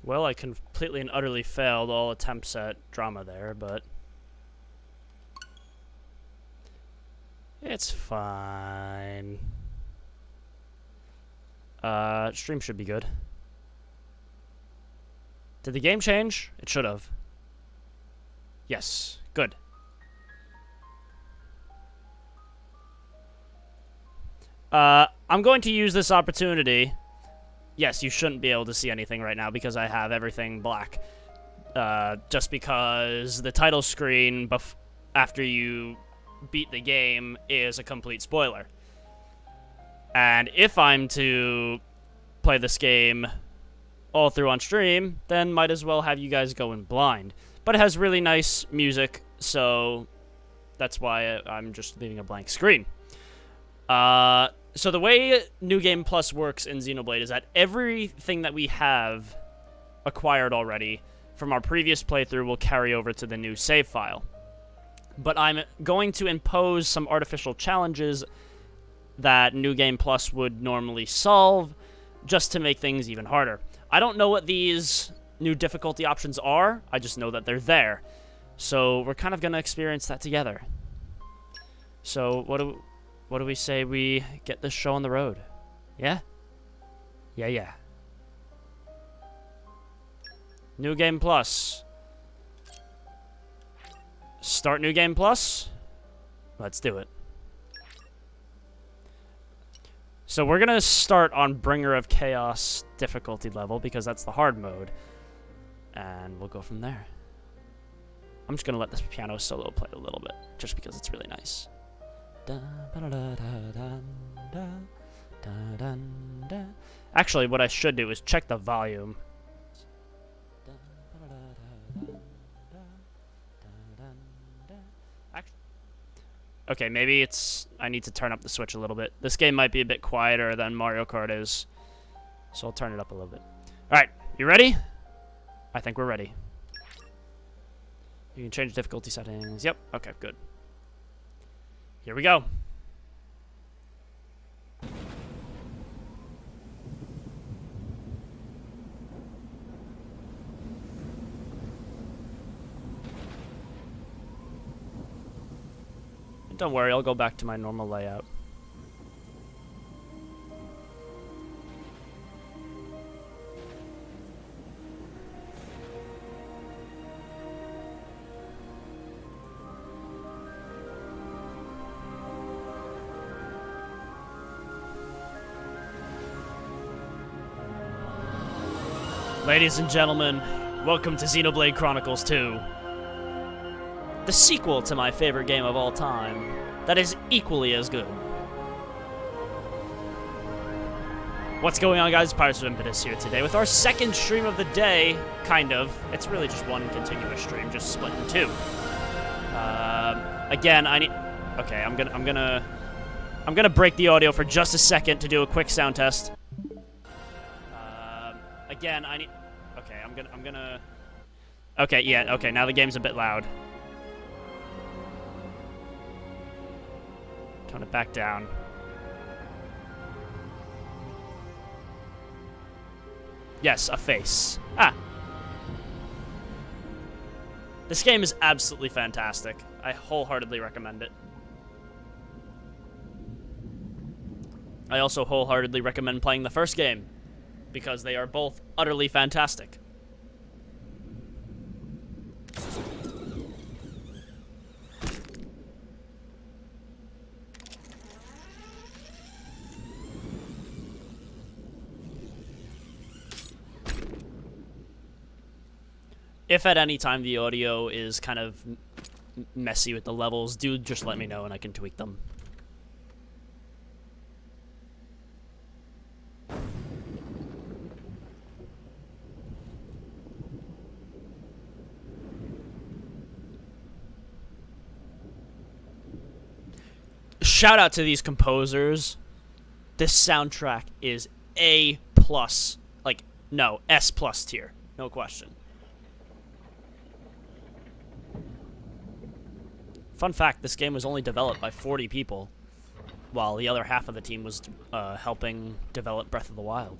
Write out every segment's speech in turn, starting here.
Well, I completely and utterly failed all attempts at drama there, but it's fine. Stream should be good. Did the game change? It should have. Yes, good. I'm going to use this opportunity. Yes, you shouldn't be able to see anything right now because I have everything black. Just because the title screen after you beat the game is a complete spoiler. And if I'm to play this game all through on stream, then might as well have you guys go in blind. But it has really nice music, so that's why I'm just leaving a blank screen. So the way New Game Plus works in Xenoblade is that everything that we have acquired already from our previous playthrough will carry over to the new save file. But I'm going to impose some artificial challenges that New Game Plus would normally solve just to make things even harder. I don't know what these new difficulty options are, I just know that they're there. So we're kind of going to experience that together. So what do we say we get this show on the road? Yeah? Yeah. New Game Plus. Start New Game Plus? Let's do it. So we're going to start on Bringer of Chaos difficulty level because that's the hard mode. And we'll go from there. I'm just going to let this piano solo play a little bit just because it's really nice. Actually, what I should do is check the volume. Okay, maybe I need to turn up the switch a little bit. This game might be a bit quieter than Mario Kart is, so I'll turn it up a little bit. Alright, you ready? I think we're ready. You can change difficulty settings. Yep, okay, good. Here we go. Don't worry, I'll go back to my normal layout. Ladies and gentlemen, welcome to Xenoblade Chronicles 2. The sequel to my favorite game of all time, that is equally as good. What's going on, guys? Pirates of Impetus here today with our second stream of the day, kind of. It's really just one continuous stream, just split in two. Again, I need. Okay, I'm gonna break the audio for just a second to do a quick sound test. Again, I need. Okay, I'm gonna. Okay, yeah. Okay, now the game's a bit loud. Tone it back down. Yes, a face. Ah. This game is absolutely fantastic. I wholeheartedly recommend it. I also wholeheartedly recommend playing the first game, because they are both utterly fantastic. If at any time the audio is kind of messy with the levels, do just let me know and I can tweak them. Shout out to these composers. This soundtrack is A+, like, no, S+ tier, no question. Fun fact, this game was only developed by 40 people, while the other half of the team was helping develop Breath of the Wild.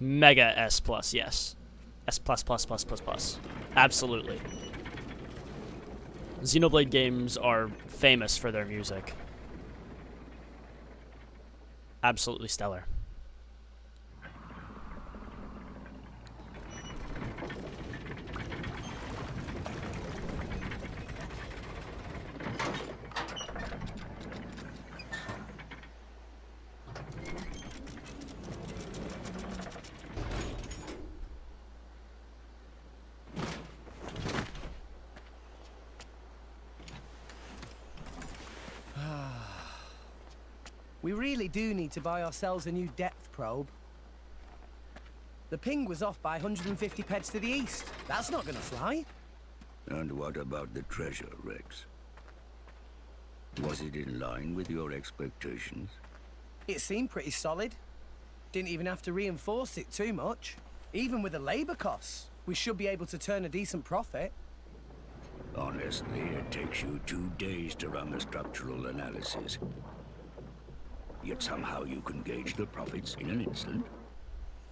Mega S+, yes. S+++++. Absolutely. Xenoblade games are famous for their music. Absolutely stellar. We really do need to buy ourselves a new depth probe. The ping was off by 150 peds to the east. That's not gonna fly. And what about the treasure, Rex? Was it in line with your expectations? It seemed pretty solid. Didn't even have to reinforce it too much. Even with the labor costs, we should be able to turn a decent profit. Honestly, it takes you 2 days to run the structural analysis. Yet somehow you can gauge the profits in an instant.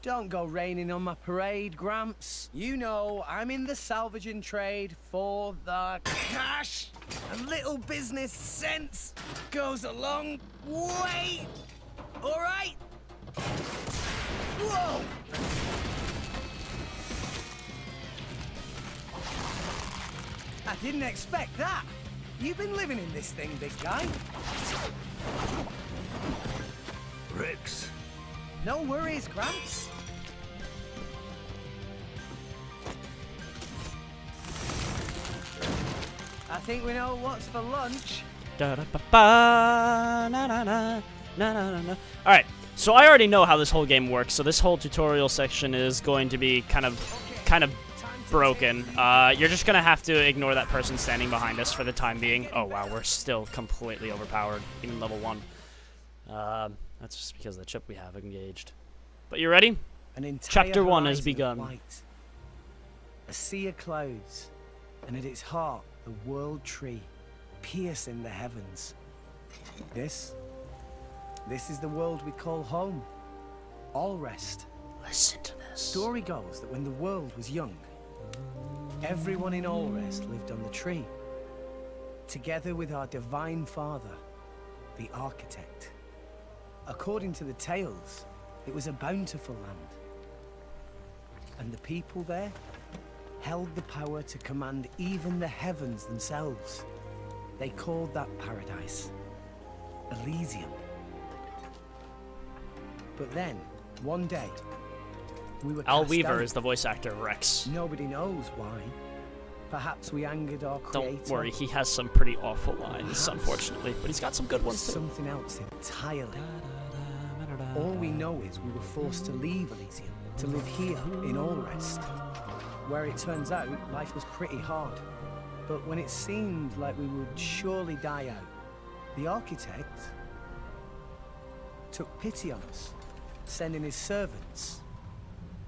Don't go raining on my parade, Gramps. You know, I'm in the salvaging trade for the cash. A little business sense goes a long way. All right? Whoa! I didn't expect that. You've been living in this thing, big guy. Rex. No worries, Gramps. I think we know what's for lunch. Alright, so I already know how this whole game works, so this whole tutorial section is going to be kind of broken. You're just gonna have to ignore that person standing behind us for the time being. Oh wow, we're still completely overpowered, even level 1. That's just because of the chip we have engaged. But you ready? Chapter 1 has begun. White. A sea of clouds, and at its heart, the world tree, piercing the heavens. This is the world we call home. Allrest. Listen to this. Story goes that when the world was young, everyone in Allrest lived on the tree, together with our divine father, the architect. According to the tales, it was a bountiful land, and the people there held the power to command even the heavens themselves. They called that paradise Elysium. But then, one day, we were Al cast Weaver out. is the voice actor of Rex. Nobody knows why. Perhaps we angered our creator. Don't worry, he has some pretty awful lines, unfortunately, but he's got some good ones too. Something else entirely. All we know is we were forced to leave Elysium, to live here in Allrest, where it turns out life was pretty hard. But when it seemed like we would surely die out, the architect took pity on us, sending his servants,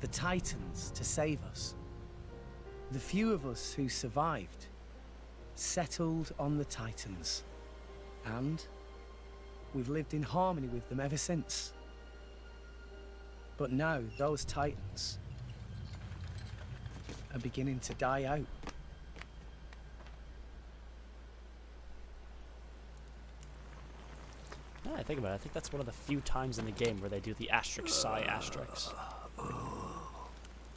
the Titans, to save us. The few of us who survived settled on the Titans, and we've lived in harmony with them ever since. But now those Titans are beginning to die out. Yeah, I think about it. I think that's one of the few times in the game where they do the asterisk psi asterisk.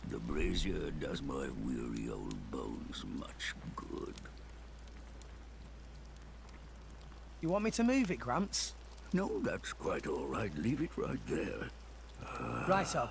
The brazier does my weary old bones much good. You want me to move it, Gramps? No, that's quite all right. Leave it right there. Righto.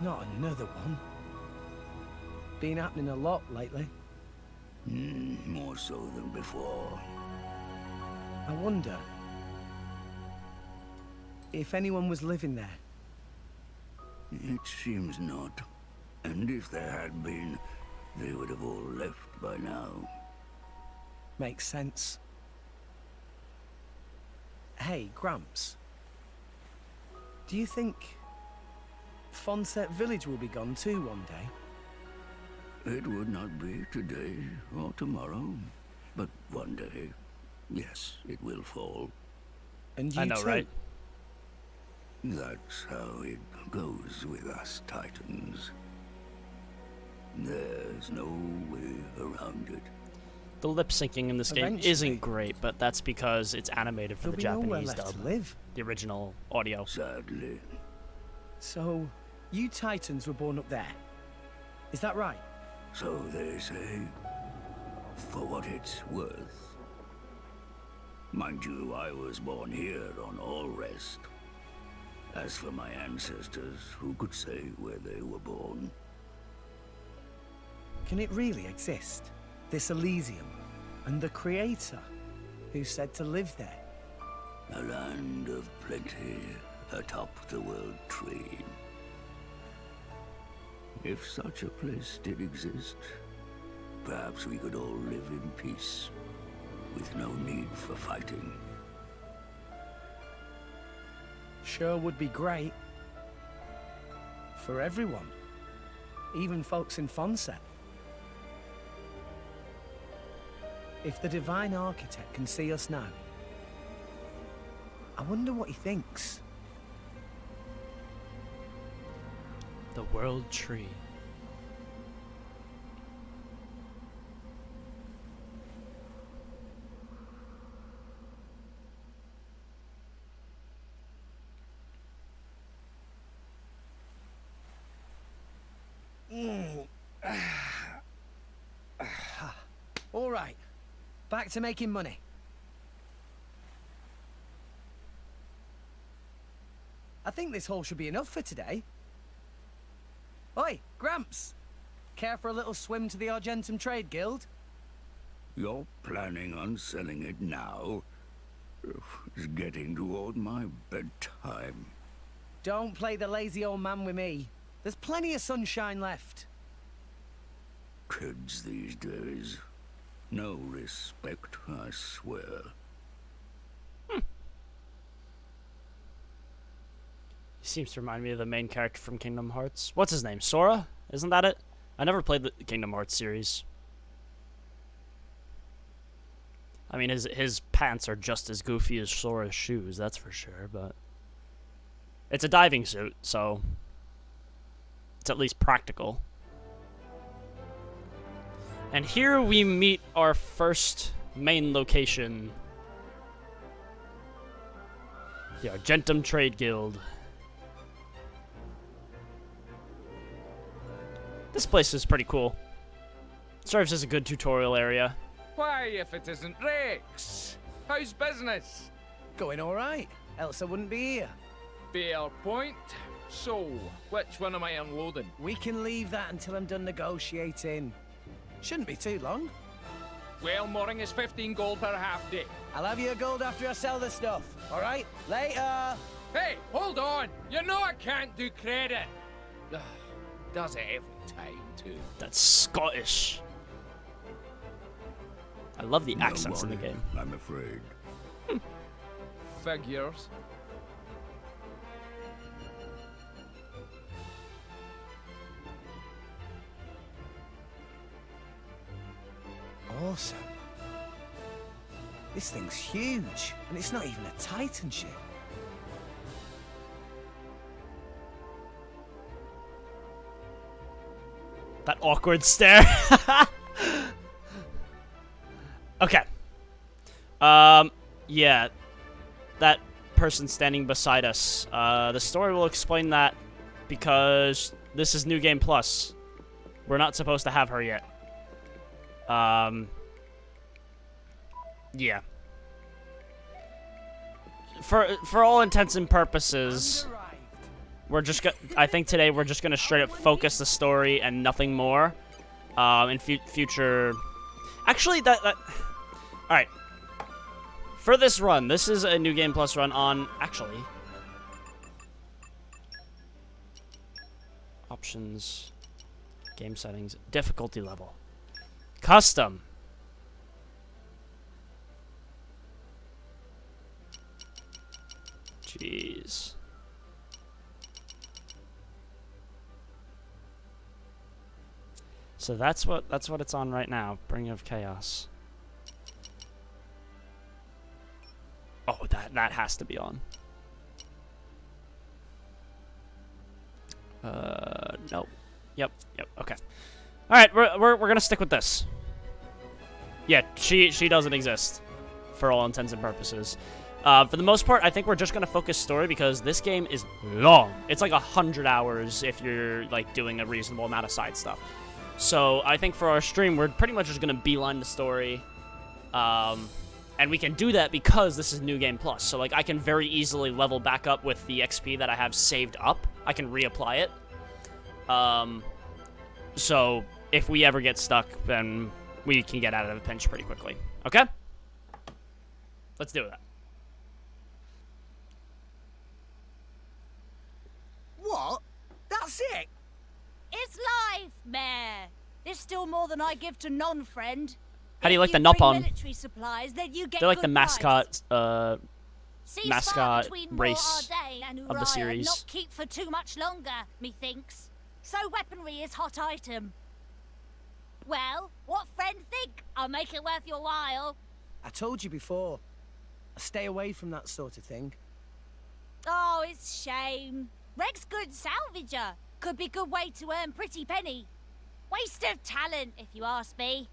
Not another one. Been happening a lot lately. More so than before. I wonder if anyone was living there. It seems not. And if there had been, they would have all left by now. Makes sense. Hey, Gramps. Do you think Fonset Village will be gone too one day? It would not be today or tomorrow, but one day, yes, it will fall. And you I know, too? right? That's how it goes with us Titans. There's no way around it. The lip syncing in this game Eventually. isn't great, but that's because it's animated for There'll the be nowhere Japanese left dub, to live. the original audio. Sadly. So, you Titans were born up there. Is that right? So they say, for what it's worth. Mind you, I was born here on All Rest. As for my ancestors, who could say where they were born? Can it really exist? This Elysium, and the Creator, who said to live there? A land of plenty atop the world tree. If such a place did exist, perhaps we could all live in peace, with no need for fighting. Sure would be great. For everyone. Even folks in Fonset. If the Divine Architect can see us now, I wonder what he thinks. The World Tree. All right. Back to making money. I think this haul should be enough for today. Oi, Gramps! Care for a little swim to the Argentum Trade Guild? You're planning on selling it now? It's getting toward my bedtime. Don't play the lazy old man with me. There's plenty of sunshine left. Kids these days. No respect, I swear. He seems to remind me of the main character from Kingdom Hearts. What's his name? Sora? Isn't that it? I never played the Kingdom Hearts series. I mean, his pants are just as goofy as Sora's shoes, that's for sure, but... It's a diving suit, so... It's at least practical. And here we meet our first main location. The Argentum Trade Guild. This place is pretty cool. Serves as a good tutorial area. Why, if it isn't Rex? How's business? Going all right, else I wouldn't be here. Fair point. So, which one am I unloading? We can leave that until I'm done negotiating. Shouldn't be too long. Well, mooring is 15 gold per half day. I'll have your gold after I sell the stuff, all right? Later! Hey, hold on! You know I can't do credit! Ugh, does it every time, too. That's Scottish. I love the accents in the game. I'm afraid. Figures. Awesome. This thing's huge, and it's not even a Titan ship. That awkward stare. Okay. Yeah. That person standing beside us. The story will explain that because this is New Game Plus. We're not supposed to have her yet. Yeah. For all intents and purposes, we're just I think today we're just gonna straight up focus the story and nothing more. in future. Actually, that. All right. For this run, this is a New Game Plus run on. Actually, options, game settings, difficulty level, custom. Jeez. So that's what it's on right now. Bring of Chaos. Oh, that has to be on. Nope. Yep. Okay. All right, we're gonna stick with this. Yeah, she doesn't exist, for all intents and purposes. For the most part, I think we're just going to focus story because this game is long. It's like 100 hours if you're like doing a reasonable amount of side stuff. So I think for our stream, we're pretty much just going to beeline the story. And we can do that because this is New Game Plus. So like I can very easily level back up with the XP that I have saved up. I can reapply it. So if we ever get stuck, then we can get out of the pinch pretty quickly. Okay? Let's do that. What? That's it? It's life, Mayor. There's still more than I give to non-friend. How do you like the If nup bring on? military supplies, then you get They're like the good price. mascot, Cease mascot fire between race Mordane and of the Uriah, series. Not keep for too much longer, methinks. So weaponry is hot item. Well, what friend think? I'll make it worth your while. I told you before. I stay away from that sort of thing. Oh, it's shame. Reg's good salvager. Could be good way to earn pretty penny. Waste of talent, if you ask me.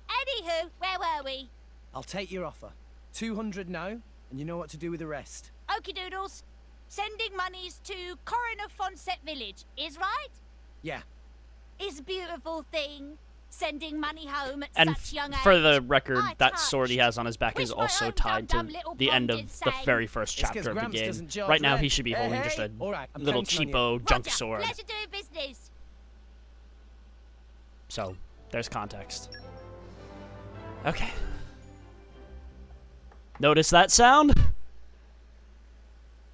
Anywho, where were we? I'll take your offer. 200 now, and you know what to do with the rest. Okie doodles. Sending monies to Coroner Fonset Village, is right? Yeah. Is a beautiful thing. Sending money home at and such young age. for the record, I that touched. sword he has on his back is Wish my also own tied to dumb little the end of bonded the sang. very first It's 'cause chapter of the Gramps game. doesn't charge Right now, rent. he should be holding Hey, just a all right, I'm little counting on you. cheapo junk Roger, sword. pleasure doing business. So, there's context. Okay. Notice that sound?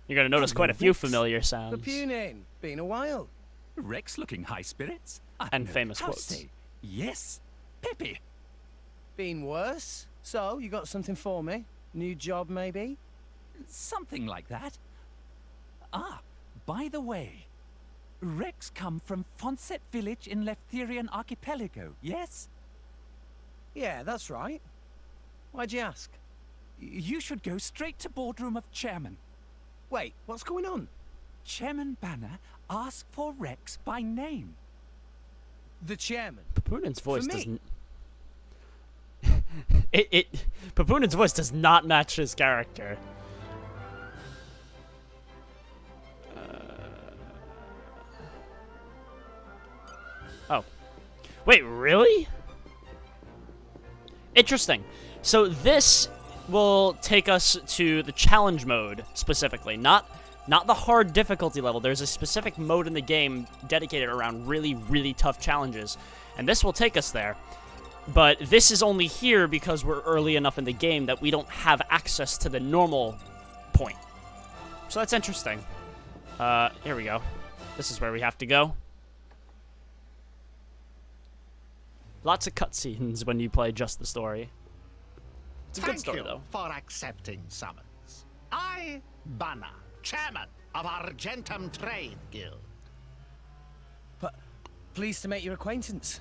You're gonna notice quite a few familiar sounds. Papunin, been a while. Rex looking high spirits. I And know. famous How quotes. say, yes, Peppy. Been worse. So, you got something for me? New job, maybe? Something like that. Ah, by the way, Rex come from Fonset Village in Leftherian Archipelago, yes? Yeah, that's right. Why'd you ask? You should go straight to boardroom of chairman. Wait, what's going on? Chairman Banner asked for Rex by name. The chairman. Papunin's voice me. doesn't... Papunin's voice does not match his character. Oh. Wait, really? Interesting. So this will take us to the challenge mode, specifically. Not the hard difficulty level. There's a specific mode in the game dedicated around really, really tough challenges. And this will take us there. But this is only here because we're early enough in the game that we don't have access to the normal point. So that's interesting. Here we go. This is where we have to go. Lots of cutscenes when you play just the story. It's a good story, Thank you though. for accepting summons. I, Banner, chairman of Argentum Trade Guild. But pleased to make your acquaintance.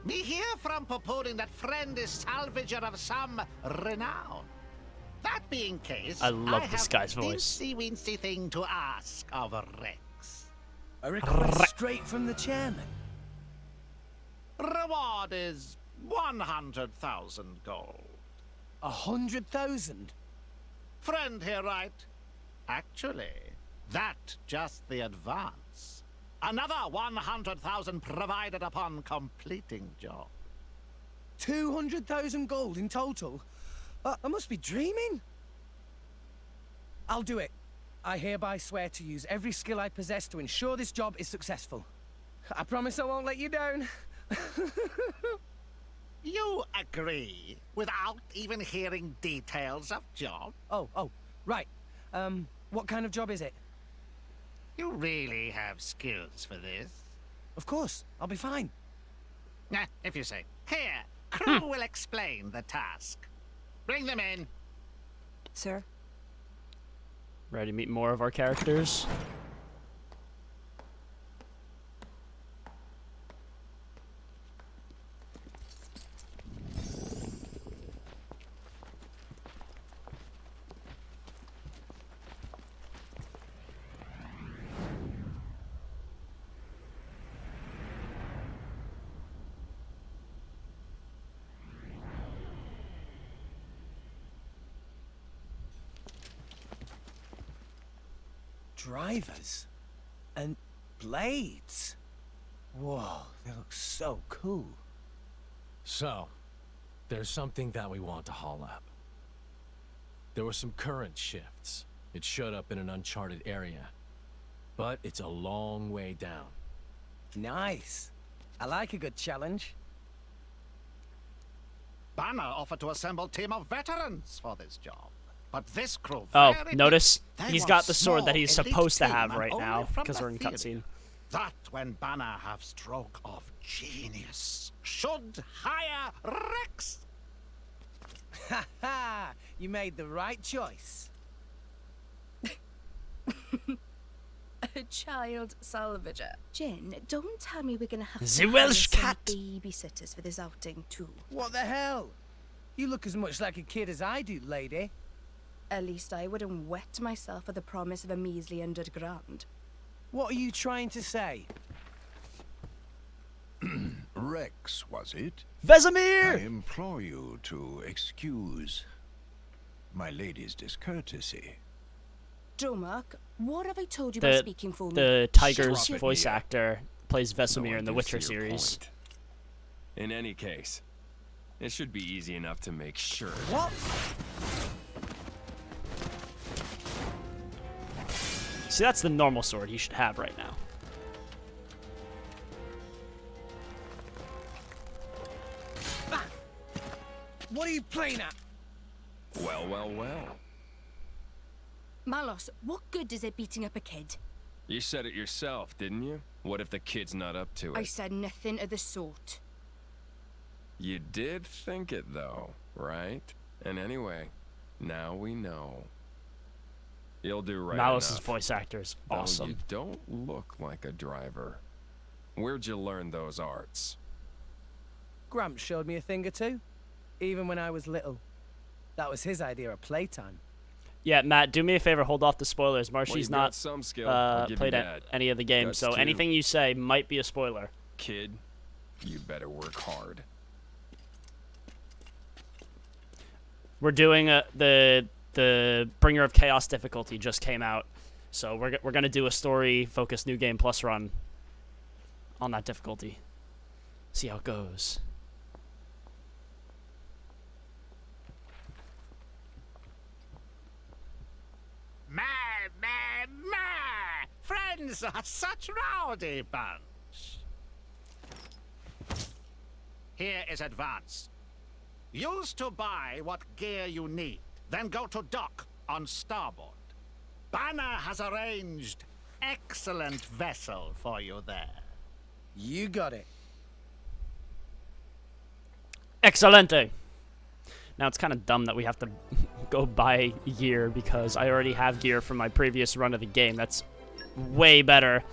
Me hear from purporting that friend is salvager of some renown. That being case, I love this have guy's voice. Dincy-wincy thing to ask of Rex. A request straight from the chairman. Reward is 100,000 gold. 100,000? Friend here, right? Actually, that just the advance. Another 100,000 provided upon completing job. 200,000 gold in total? I must be dreaming. I'll do it. I hereby swear to use every skill I possess to ensure this job is successful. I promise I won't let you down. You agree without even hearing details of job? Oh, right. What kind of job is it? You really have skills for this? Of course, I'll be fine. Nah, if you say. Here, crew will explain the task. Bring them in. Sir? Ready to meet more of our characters? Drivers and blades. Whoa, they look so cool. So, there's something that we want to haul up. There were some current shifts. It showed up in an uncharted area. But it's a long way down. Nice. I like a good challenge. Banner offered to assemble a team of veterans for this job. But this crew Oh, very notice they he's want got the sword small, that he's elite supposed to team have and right only now from because we're in the theory cutscene. That when Banner have stroke of genius, should hire Rex. Ha ha! You made the right choice. A child salvager. Jen, don't tell me we're gonna have The to Welsh hire some cat. babysitters for this outing too. What the hell? You look as much like a kid as I do, lady. At least I wouldn't wet myself for the promise of a measly £100. What are you trying to say? Rex, was it? I Vesemir! implore you to excuse my lady's discourtesy. Dromark, what have I told you about speaking for me? The Tiger's Shut up, voice Mia. actor plays Vesemir No, I in the do Witcher see your series. point. In any case, it should be easy enough to make sure. What? See, that's the normal sword he should have right now. What are you playing at? Well, well, well. Malos, what good is it beating up a kid? You said it yourself, didn't you? What if the kid's not up to I it? said nothing of the sort. You did think it, though, right? And anyway, now we know. You'll do right Malice's enough. voice actor is Though awesome. you don't look like a driver. Where'd you learn those arts? Gramps showed me a thing or two, even when I was little. That was his idea of playtime. Yeah, Matt, do me a favor, hold off the spoilers. Well, Marshy's you've got not some skill. I'll give played you at that. any of the games, Guts, so too. anything you say might be a spoiler. Kid, you better work hard. We're doing the Bringer of Chaos difficulty just came out, so we're gonna do a story-focused New Game Plus run on that difficulty. See how it goes. Friends are such rowdy bunch. Here is advance. Use to buy what gear you need, then go to dock on starboard. Banner has arranged excellent vessel for you there. You got it. Excelente! Now, it's kind of dumb that we have to go buy gear because I already have gear from my previous run of the game. That's way better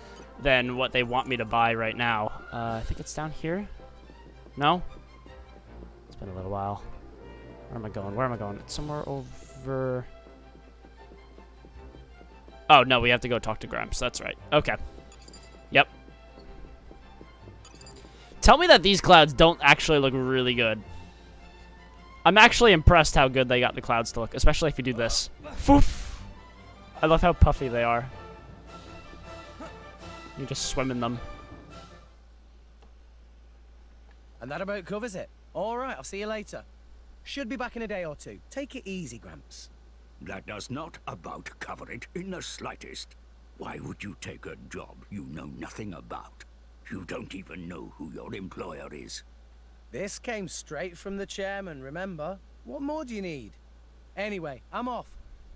than what they want me to buy right now. I think it's down here? No? It's been a little while. Where am I going? Where am I going? It's somewhere over... Oh, no, we have to go talk to Gramps. That's right. Okay. Yep. Tell me that these clouds don't actually look really good. I'm actually impressed how good they got the clouds to look, especially if you do this. Foof! I love how puffy they are. You just swim in them. And that about covers it. All right, I'll see you later. Should be back in a day or two. Take it easy, Gramps. That does not about cover it in the slightest. Why would you take a job you know nothing about? You don't even know who your employer is. This came straight from the chairman, remember? What more do you need? Anyway, I'm off.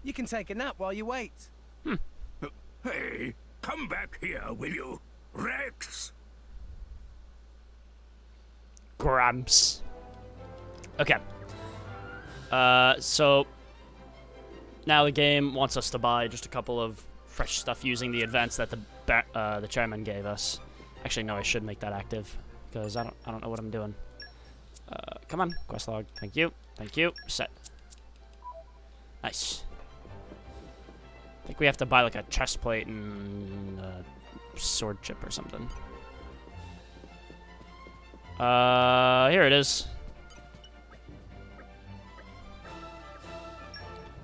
You can take a nap while you wait. Hey, come back here, will you? Rex! Gramps. Okay. So now the game wants us to buy just a couple of fresh stuff using the events that the chairman gave us. Actually, no, I should make that active because I don't know what I'm doing. Come on, quest log. Thank you. Thank you. Set. Nice. I think we have to buy like a chest plate and a sword chip or something. Here it is.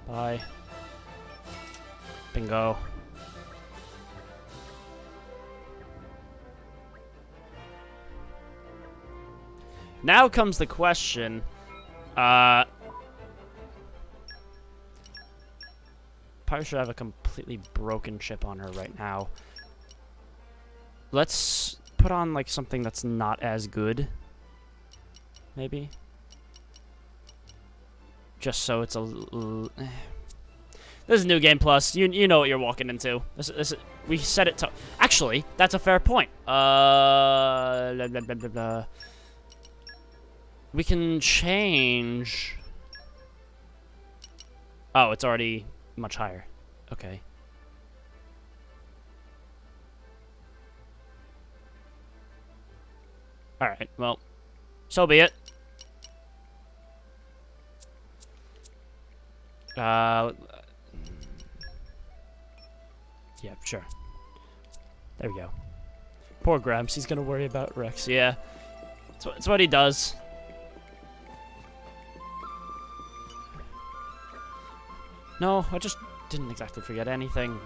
Bye. Bingo. Now comes the question. Probably should have a completely broken chip on her right now. Let's put on like something that's not as good. Maybe. Just so it's a. This is New Game Plus. You know what you're walking into. We set it to. Actually, that's a fair point. Blah, blah, blah, blah, blah. We can change. Oh, it's already much higher. Okay. Alright, well, so be it. Yeah, sure. There we go. Poor Gramps, he's gonna worry about Rex. Yeah, it's what he does. No, I just didn't exactly forget anything.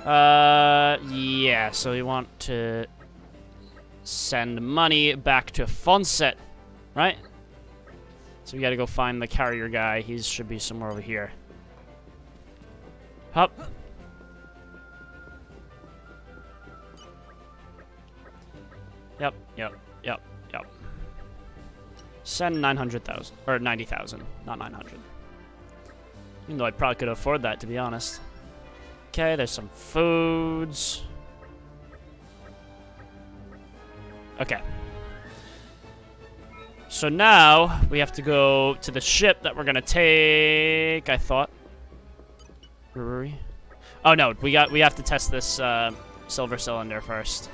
Yeah, so we want to send money back to Fonset, right? So we gotta go find the carrier guy. He should be somewhere over here. Hup. Yep. Send 900,000 or 90,000, not 900. Even though I probably could afford that, to be honest. Okay, there's some foods. Okay. So now we have to go to the ship that we're gonna take. I thought. Brewery. Oh no, we have to test this silver cylinder first.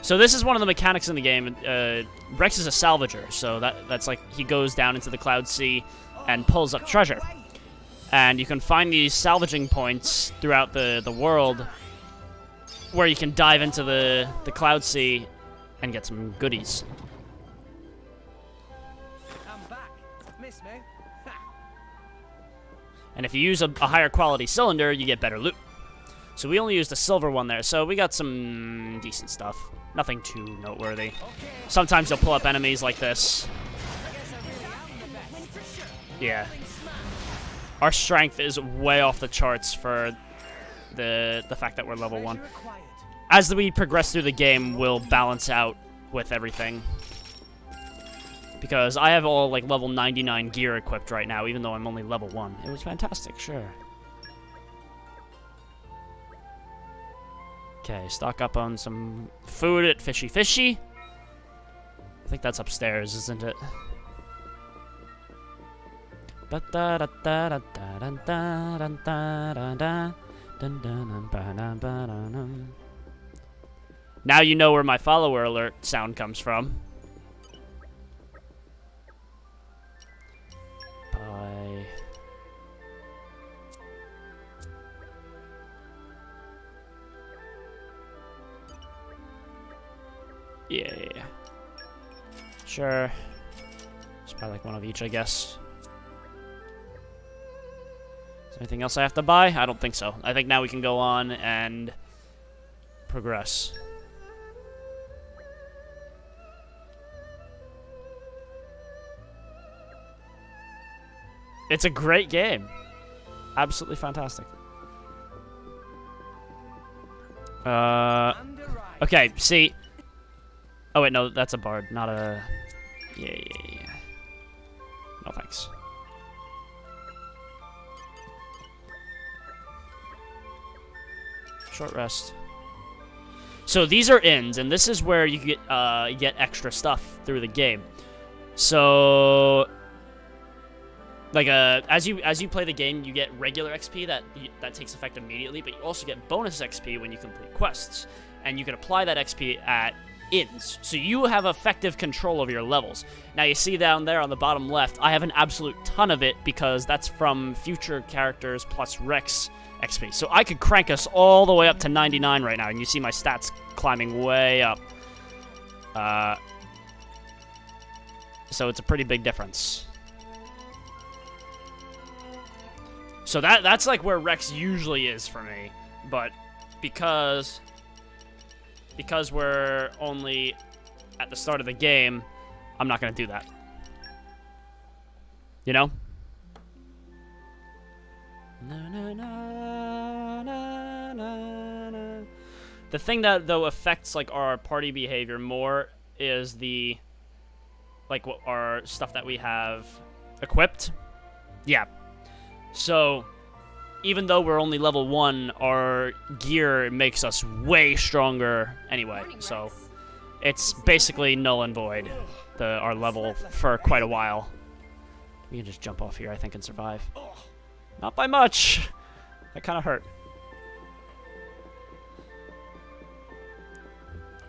So this is one of the mechanics in the game. Rex is a salvager, so that's like he goes down into the cloud sea and pulls up treasure. And you can find these salvaging points throughout the world where you can dive into the cloud sea and get some goodies. I'm back. Miss me? And if you use a higher quality cylinder, you get better loot. So we only used a silver one there, so we got some decent stuff. Nothing too noteworthy. Sometimes you'll pull up enemies like this. Yeah. Our strength is way off the charts for the fact that we're level 1. As we progress through the game, we'll balance out with everything. Because I have all like level 99 gear equipped right now, even though I'm only level 1. It was fantastic, sure. Okay, stock up on some food at Fishy Fishy. I think that's upstairs, isn't it? Now you know where my follower alert sound comes from. Bye. Yeah. Sure. Just buy like one of each, I guess. Is there anything else I have to buy? I don't think so. I think now we can go on and progress. It's a great game. Absolutely fantastic. Okay, see. Oh wait, no, that's a bard, not a... Yeah. No thanks. Short rest. So these are inns, and this is where you get extra stuff through the game. So, like as you play the game, you get regular XP that takes effect immediately, but you also get bonus XP when you complete quests, and you can apply that XP at inns. So you have effective control over your levels. Now you see down there on the bottom left, I have an absolute ton of it because that's from future characters plus Rex XP. So I could crank us all the way up to 99 right now, and you see my stats climbing way up. So it's a pretty big difference. So that's like where Rex usually is for me, but because we're only at the start of the game, I'm not gonna do that. You know? The thing that though affects like our party behavior more is the like what our stuff that we have equipped. Yeah. So even though we're only level 1, our gear makes us way stronger anyway. Morning, so Rex. it's basically null and void, our level, for quite a while. We can just jump off here, I think, and survive. Not by much. That kind of hurt.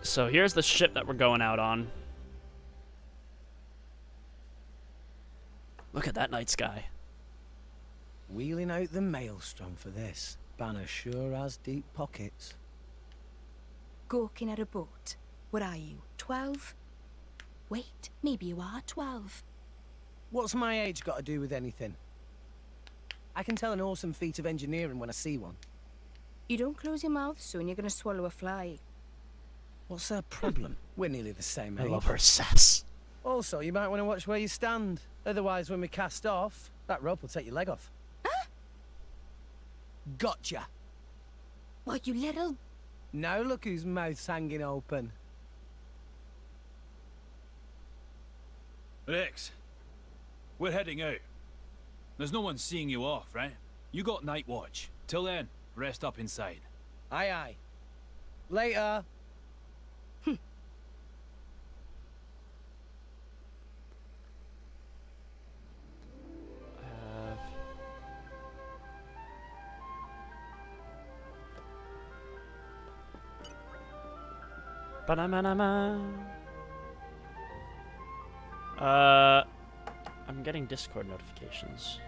So here's the ship that we're going out on. Look at that night sky. Wheeling out the maelstrom for this. Banner sure has deep pockets. Gawking at a boat. What are you, 12? Wait, maybe you are 12. What's my age got to do with anything? I can tell an awesome feat of engineering when I see one. You don't close your mouth soon, you're gonna swallow a fly. What's her problem? We're nearly the same I age. love her sass. Also, you might want to watch where you stand. Otherwise, when we cast off, that rope will take your leg off. Huh? Gotcha. What, you little... Now look whose mouth's hanging open. Rex, we're heading out. There's no one seeing you off, right? You got night watch. Till then, rest up inside. Aye, aye. Later. Ba-da-ma-na-ma. I'm getting Discord notifications.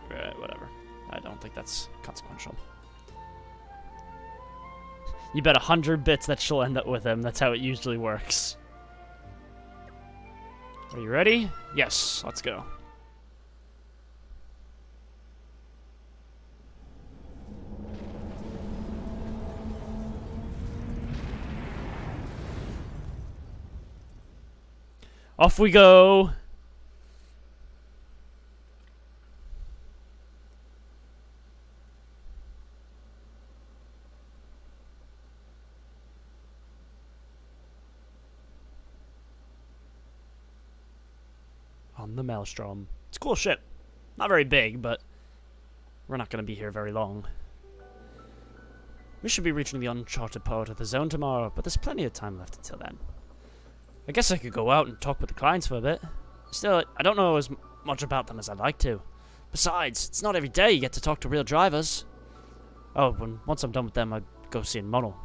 Right, whatever. I don't think that's consequential. You bet 100 bits that she'll end up with him. That's how it usually works. Are you ready? Yes, let's go. Off we go. On the Maelstrom. It's a cool ship. Not very big, but we're not going to be here very long. We should be reaching the uncharted part of the zone tomorrow, but there's plenty of time left until then. I guess I could go out and talk with the clients for a bit. Still, I don't know as much about them as I'd like to. Besides, it's not every day you get to talk to real drivers. Oh, and once I'm done with them, I'd go see Munnel.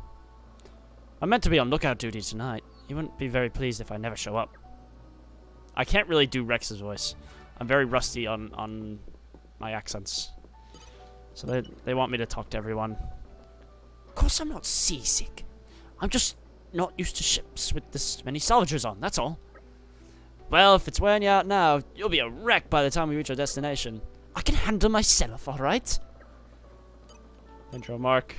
I'm meant to be on lookout duty tonight. He wouldn't be very pleased if I never show up. I can't really do Rex's voice. I'm very rusty on my accents. So they want me to talk to everyone. Of course I'm not seasick. I'm just not used to ships with this many salvagers on, that's all. Well, if it's wearing you out now, you'll be a wreck by the time we reach our destination. I can handle myself, alright? Intro mark.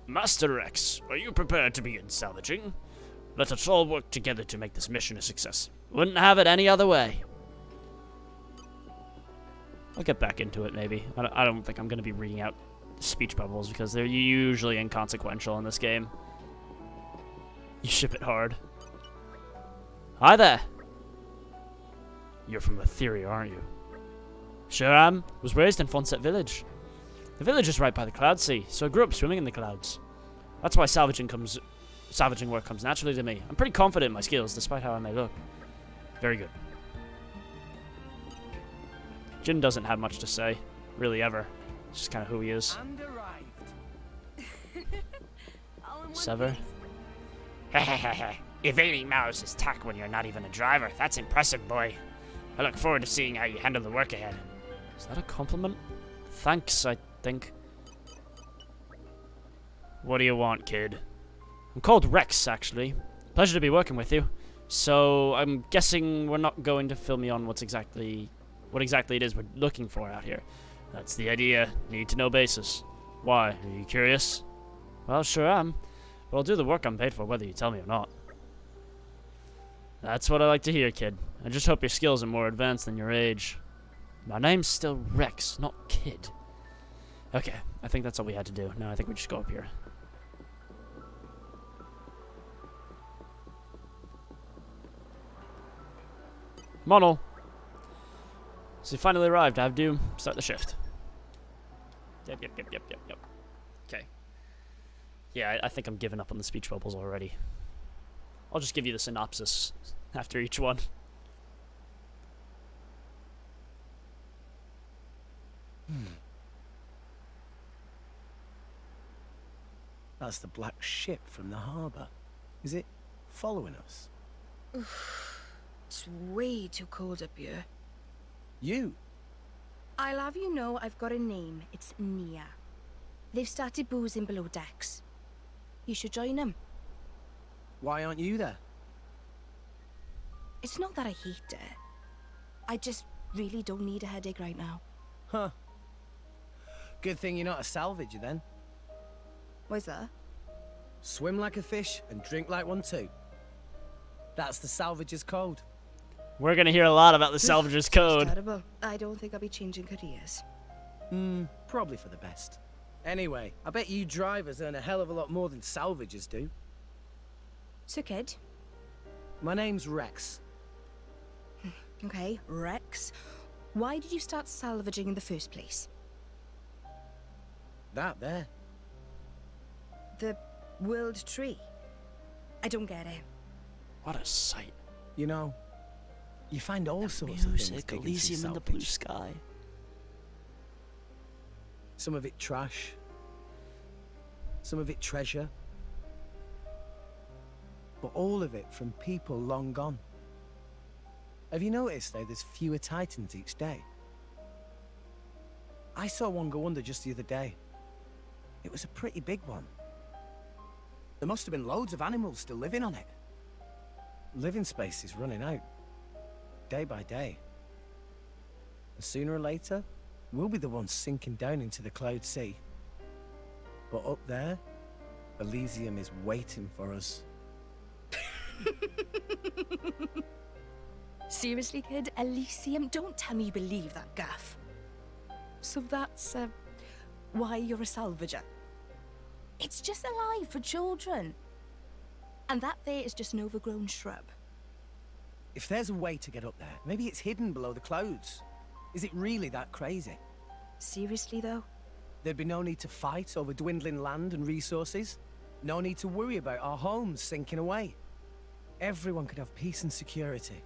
Master Rex, are you prepared to begin salvaging? Let us all work together to make this mission a success. Wouldn't have it any other way. I'll get back into it, maybe. I don't think I'm going to be reading out speech bubbles because they're usually inconsequential in this game. You ship it hard. Hi there. You're from Etheria, aren't you? Sure am. Was raised in Fonset Village. The village is right by the Cloud Sea, so I grew up swimming in the clouds. That's why salvaging work comes naturally to me. I'm pretty confident in my skills, despite how I may look. Very good. Jin doesn't have much to say, really ever. It's just kind of who he is. Sever. Evading Mouse is tack when you're not even a driver. That's impressive, boy. I look forward to seeing how you handle the work ahead. Is that a compliment? Thanks, I think. What do you want, kid? I'm called Rex, actually. Pleasure to be working with you. So, I'm guessing we're not going to fill me on what exactly it is we're looking for out here. That's the idea. Need to know basis. Why? Are you curious? Well, sure am. But I'll do the work I'm paid for whether you tell me or not. That's what I like to hear, kid. I just hope your skills are more advanced than your age. My name's still Rex, not Kid. Okay, I think that's all we had to do. Now I think we just go up here. Monol. So you finally arrived, have you? Start the shift. Yep. Okay. Yeah, I think I'm giving up on the speech bubbles already. I'll just give you the synopsis after each one. That's the black ship from the harbour. Is it following us? It's way too cold up here. You? I'll have you know I've got a name. It's Nia. They've started boozing below decks. You should join them. Why aren't you there? It's not that I hate it. I just really don't need a headache right now. Huh. Good thing you're not a salvager then. Why's that? Swim like a fish and drink like one too. That's the salvager's code. We're gonna hear a lot about the salvager's code. Terrible. I don't think I'll be changing careers. Probably for the best. Anyway, I bet you drivers earn a hell of a lot more than salvagers do. So, kid? My name's Rex. Okay, Rex. Why did you start salvaging in the first place? That there. The World Tree. I don't get it. What a sight. You know, you find all sorts of things digging through Elysium in the salvage. blue sky. Some of it trash. Some of it treasure. But all of it from people long gone. Have you noticed though there's fewer titans each day? I saw one go under just the other day. It was a pretty big one. There must have been loads of animals still living on it. Living space is running out. Day by day. And sooner or later, we'll be the ones sinking down into the cloud sea. But up there, Elysium is waiting for us. Seriously, kid? Elysium? Don't tell me you believe that guff. So that's, why you're a salvager. It's just a lie for children. And that there is just an overgrown shrub. If there's a way to get up there, maybe it's hidden below the clouds. Is it really that crazy? Seriously, though? There'd be no need to fight over dwindling land and resources. No need to worry about our homes sinking away. Everyone could have peace and security.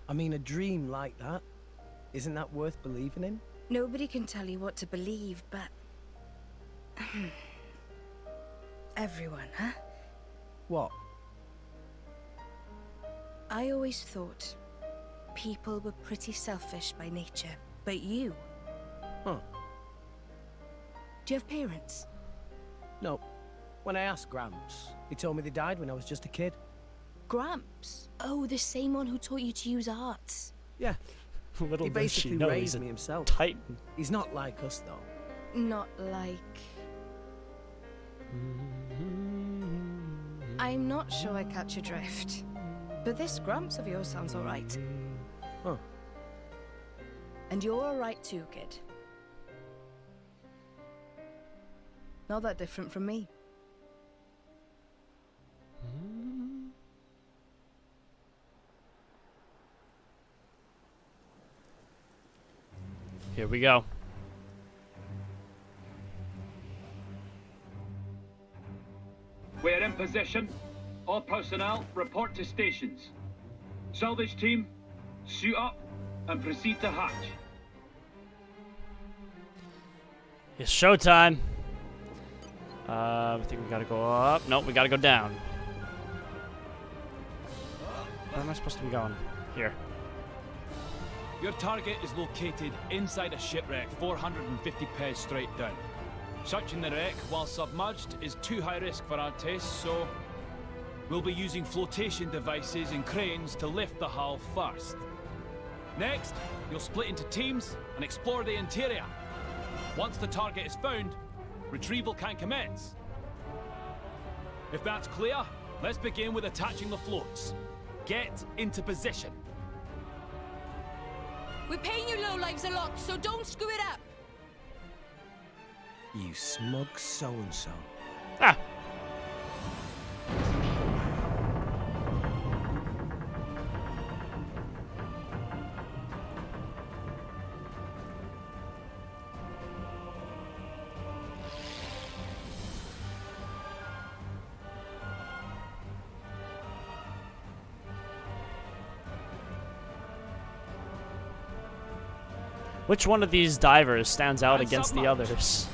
I mean, a dream like that, isn't that worth believing in? Nobody can tell you what to believe, but... everyone, huh? What? I always thought people were pretty selfish by nature, but you... Huh. Do you have parents? No. When I asked Gramps, he told me they died when I was just a kid. Gramps? Oh, the same one who taught you to use arts. Yeah. Little He does she basically know raised he's me a himself. Titan. He's not like us, though. Not like... I'm not sure I catch your drift, but this Grumps of yours sounds alright. Huh. And you're alright too, kid. Not that different from me. Here we go. We're in position. All personnel report to stations. Salvage team, suit up and proceed to hatch. It's showtime. I think we gotta go up. Nope, we gotta go down. Where am I supposed to be going? Here. Your target is located inside a shipwreck 450 pes straight down. Searching the wreck while submerged is too high risk for our tastes, so we'll be using flotation devices and cranes to lift the hull first. Next, you'll split into teams and explore the interior. Once the target is found, retrieval can commence. If that's clear, let's begin with attaching the floats. Get into position. We're paying you lowlives a lot, so don't screw it up. You smug so-and-so. Ah! Which one of these divers stands out against the others?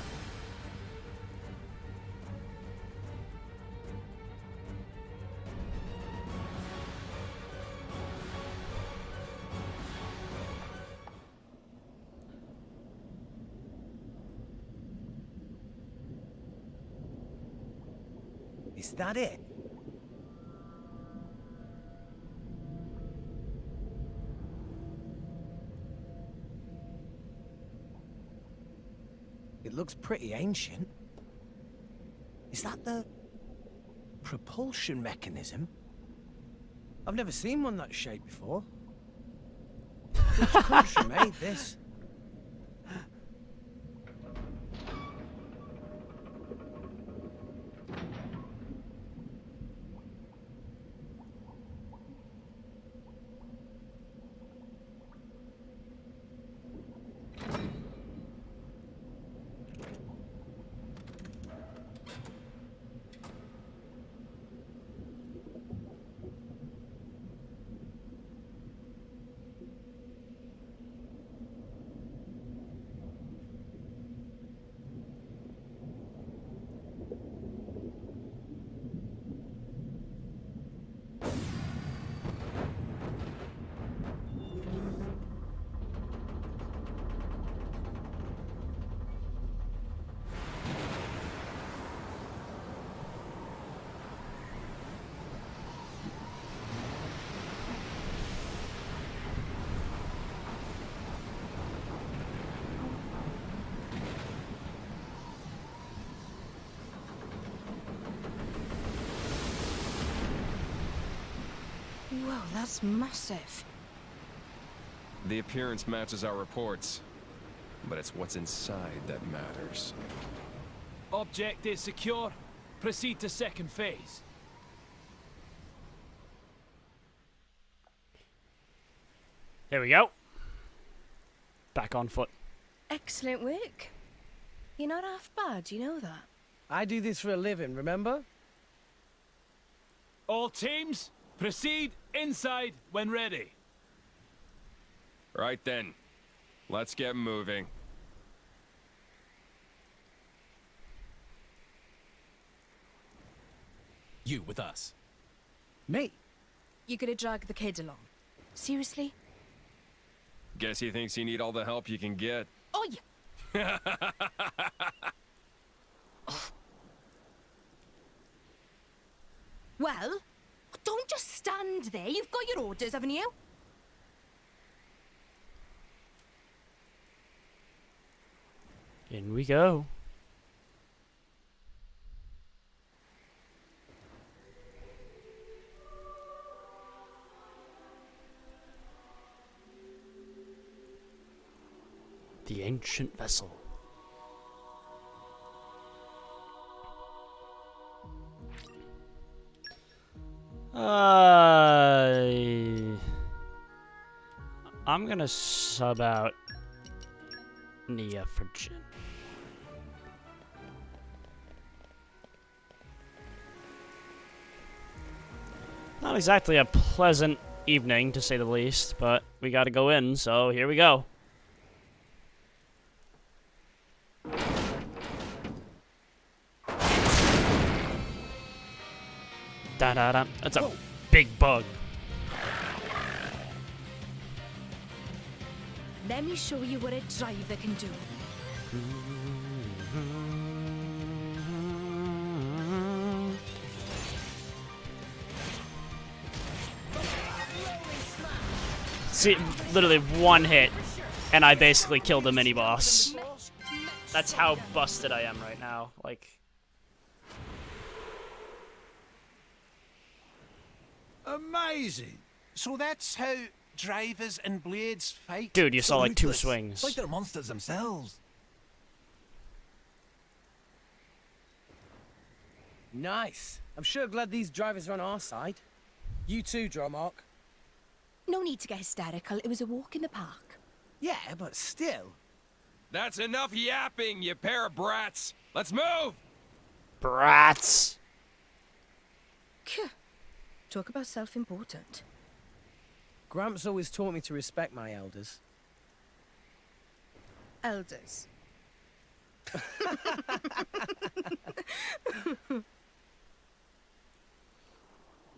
Is that it? It looks pretty ancient. Is that the propulsion mechanism? I've never seen one that shape before. Which country made this? Whoa, that's massive. The appearance matches our reports, but it's what's inside that matters. Object is secure. Proceed to second phase. There we go. Back on foot. Excellent work. You're not half bad, you know that. I do this for a living, remember? All teams, proceed inside when ready. Right then. Let's get moving. You with us. Me? You're gonna drag the kid along. Seriously? Guess he thinks you need all the help you can get. Oh, yeah. Well, don't just stand there. You've got your orders, haven't you? In we go. The ancient vessel. I'm gonna sub out Nia for Jin. Not exactly a pleasant evening, to say the least, but we gotta go in, so here we go. Da-da-da. That's a big bug. Let me show you what a driver can do. See, literally one hit, and I basically killed the mini-boss. That's how busted I am right now. Like... Amazing. So that's how drivers and blades fight? Dude, you saw like 2 Ruthless. swings. It's like they're monsters themselves. Nice. I'm sure glad these drivers are on our side. You too, Dromark. No need to get hysterical. It was a walk in the park. Yeah, but still. That's enough yapping, you pair of brats. Let's move! Brats! Talk about self-important. Gramps always taught me to respect my elders. Elders.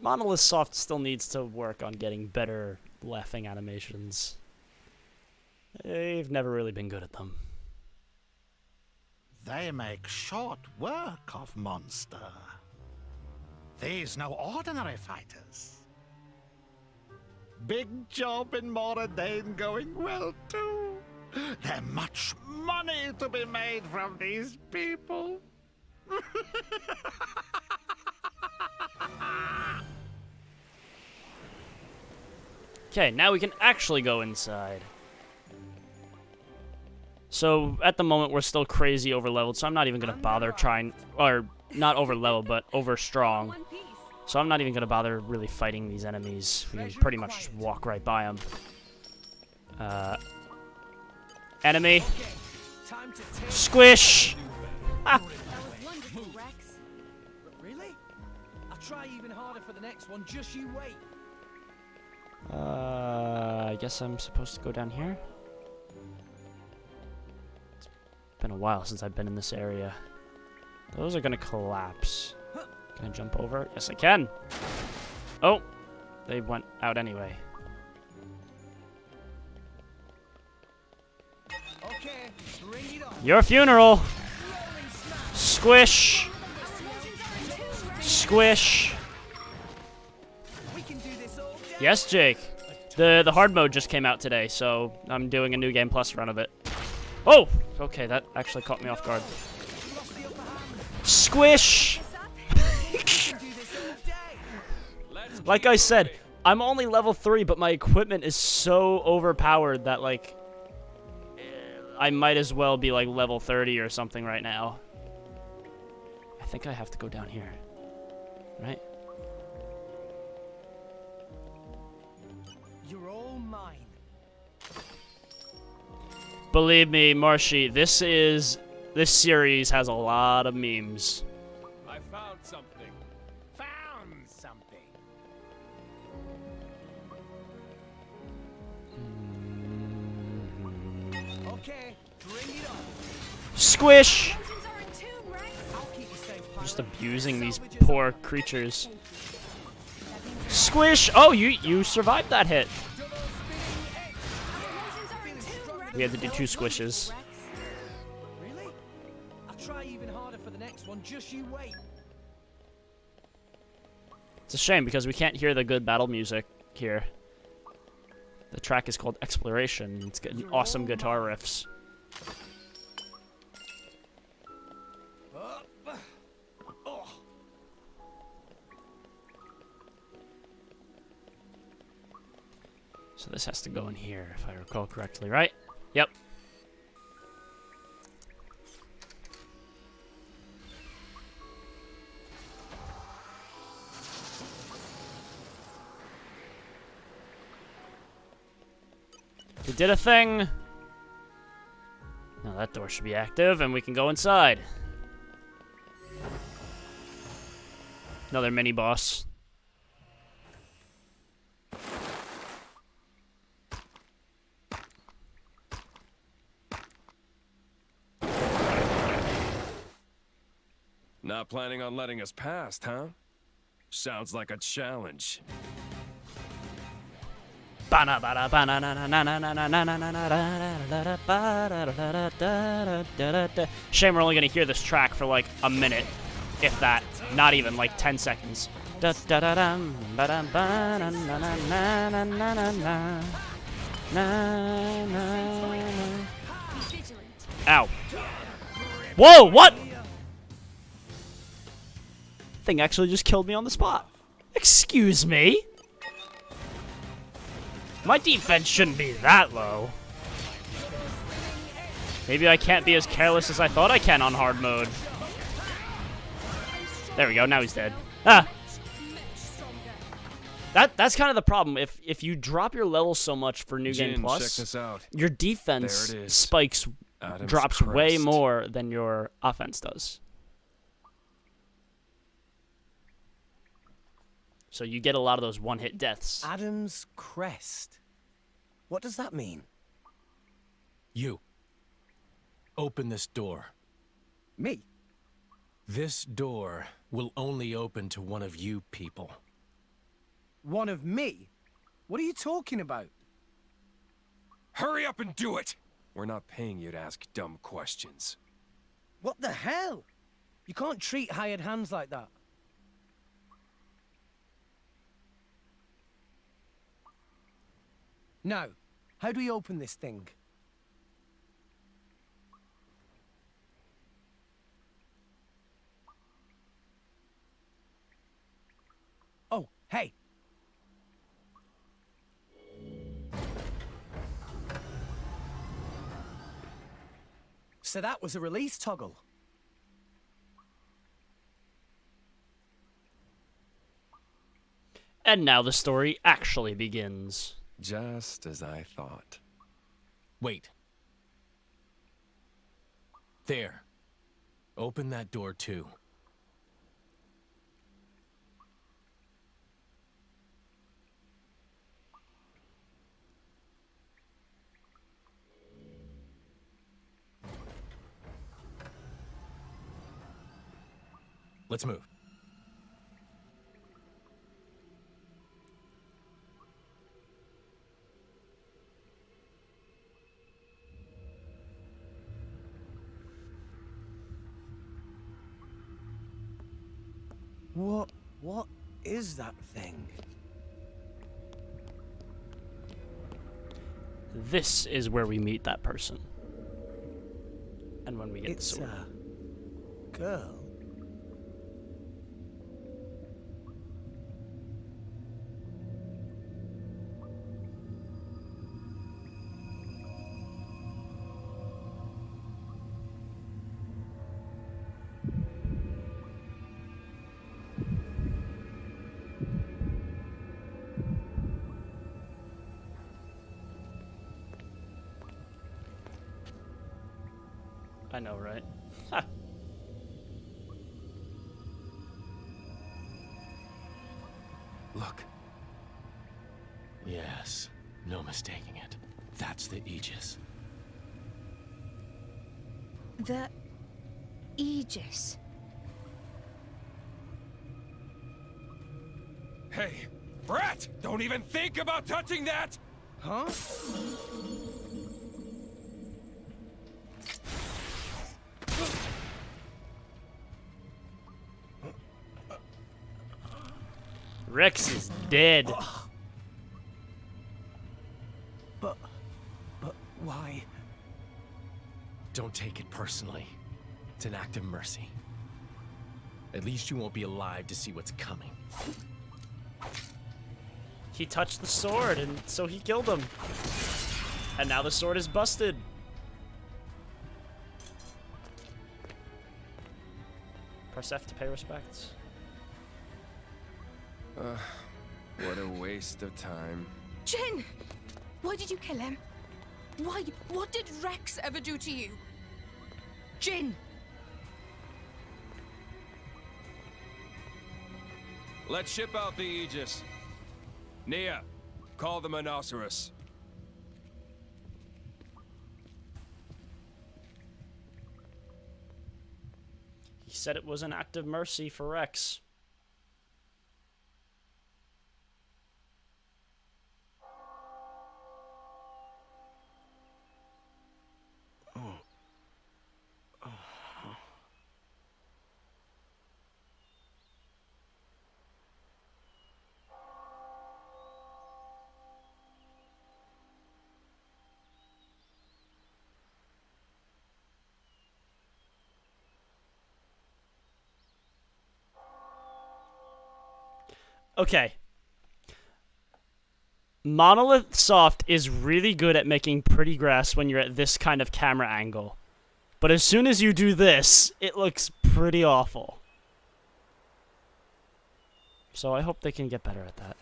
Monolith Soft still needs to work on getting better laughing animations. They've never really been good at them. They make short work of monster. These no ordinary fighters. Big job in Moradane going well too. There's much money to be made from these people. Okay, now we can actually go inside. So, at the moment, we're still crazy over-leveled, so I'm not even going to bother trying... Or, not over-leveled, but over-strong. So I'm not even going to bother really fighting these enemies. We can pretty much just walk right by them. Enemy. Squish! Ah. Really? I'll try even harder for the next one. Just you wait. I guess I'm supposed to go down here? It's been a while since I've been in this area. Those are gonna collapse. Can I jump over? Yes, I can! Oh! They went out anyway. Okay, bring it on. Your funeral! Squish! Squish! Yes, Jake. The hard mode just came out today, so I'm doing a new game plus run of it. Oh! Okay, that actually caught me off guard. Squish! Like I said, I'm only level 3, but my equipment is so overpowered that, like, I might as well be, like, level 30 or something right now. I think I have to go down here. Right? You're all mine. Believe me, Marshy, this series has a lot of memes. I found something. Found something. Okay, bring it on. Squish! I'm just abusing these poor creatures. Squish! Oh, you survived that hit. We had to do 2 squishes. Really? I'll try even harder for the next one. Just you wait. It's a shame because we can't hear the good battle music here. The track is called Exploration. It's got awesome guitar riffs. So this has to go in here, if I recall correctly, right? Yep. did a thing. Now that door should be active, and we can go inside. Another mini-boss. Not planning on letting us past, huh? Sounds like a challenge. Shame we're only gonna hear this track for like a minute, if that. Not even like 10 seconds. Ow. Whoa, what? Thing actually just killed me on the spot. Excuse me? My defense shouldn't be that low. Maybe I can't be as careless as I thought I can on hard mode. There we go, now he's dead. Ah! That's kind of the problem. If you drop your level so much for New Game Plus, check this out. your defense There it is. spikes, Adam's drops way crest. more than your offense does. So you get a lot of those one-hit deaths. Adam's crest. What does that mean? You. Open this door. Me? This door will only open to one of you people. One of me? What are you talking about? Hurry up and do it! We're not paying you to ask dumb questions. What the hell? You can't treat hired hands like that. Now, how do we open this thing? Oh, hey! So that was a release toggle. And now the story actually begins. Just as I thought. Wait. There. Open that door too. Let's move. What is that thing? This is where we meet that person. And when we get It's the sword. a girl. I know, right? Look. Yes, no mistaking it. That's the Aegis. The Aegis. Hey, Brett! Don't even think about touching that! Huh? Rex is dead. But why? Don't take it personally. It's an act of mercy. At least you won't be alive to see what's coming. He touched the sword, and so he killed him. And now the sword is busted. Press F to pay respects. What a waste of time. Jin! Why did you kill him? Why? What did Rex ever do to you? Jin! Let's ship out the Aegis. Nia, call the Monoceros. He said it was an act of mercy for Rex. Okay. Monolith Soft is really good at making pretty grass when you're at this kind of camera angle. But as soon as you do this, it looks pretty awful. So I hope they can get better at that.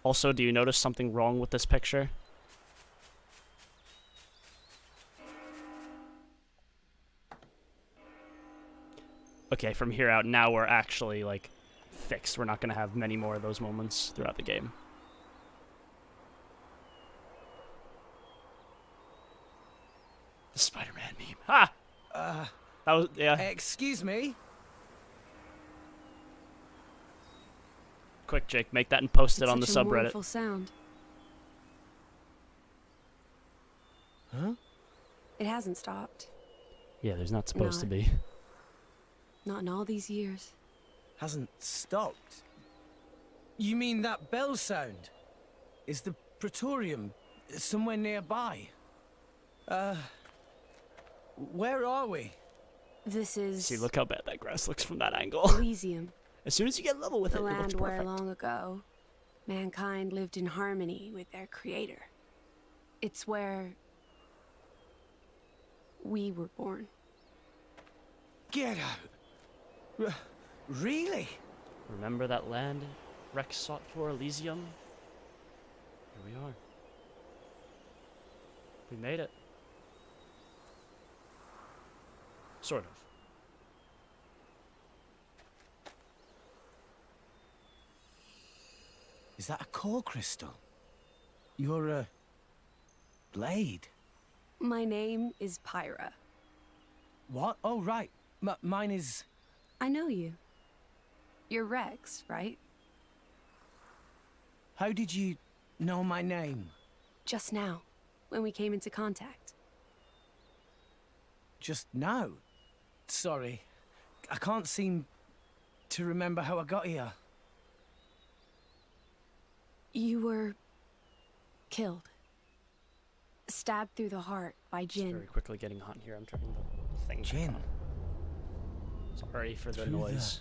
Also, do you notice something wrong with this picture? Okay, from here out, now we're actually, like, fixed. We're not going to have many more of those moments throughout the game. The Spider-Man meme. Ha! That was, yeah. Excuse me? Quick, Jake, make that and post it on the Such a subreddit. mournful sound. Huh? It hasn't stopped. Yeah, there's not supposed to Not. be. Not in all these years. Hasn't stopped? You mean that bell sound? Is the Praetorium somewhere nearby? Where are we? This is See, look how bad that grass looks from that angle. Elysium. As soon as you get level with The it, it looks land where perfect. long ago, mankind lived in harmony with their creator. It's where we were born. Get out! Really? Remember that land Rex sought for, Elysium? Here we are. We made it. Sort of. Is that a core crystal? You're a blade. My name is Pyra. What? Oh, right. Mine is... I know you. You're Rex, right? How did you know my name? Just now, when we came into contact. Just now? Sorry. I can't seem to remember how I got here. You were killed. Stabbed through the heart by It's Jin. very quickly getting hot in here. I'm turning the thing. Jin? Sorry for the Through noise.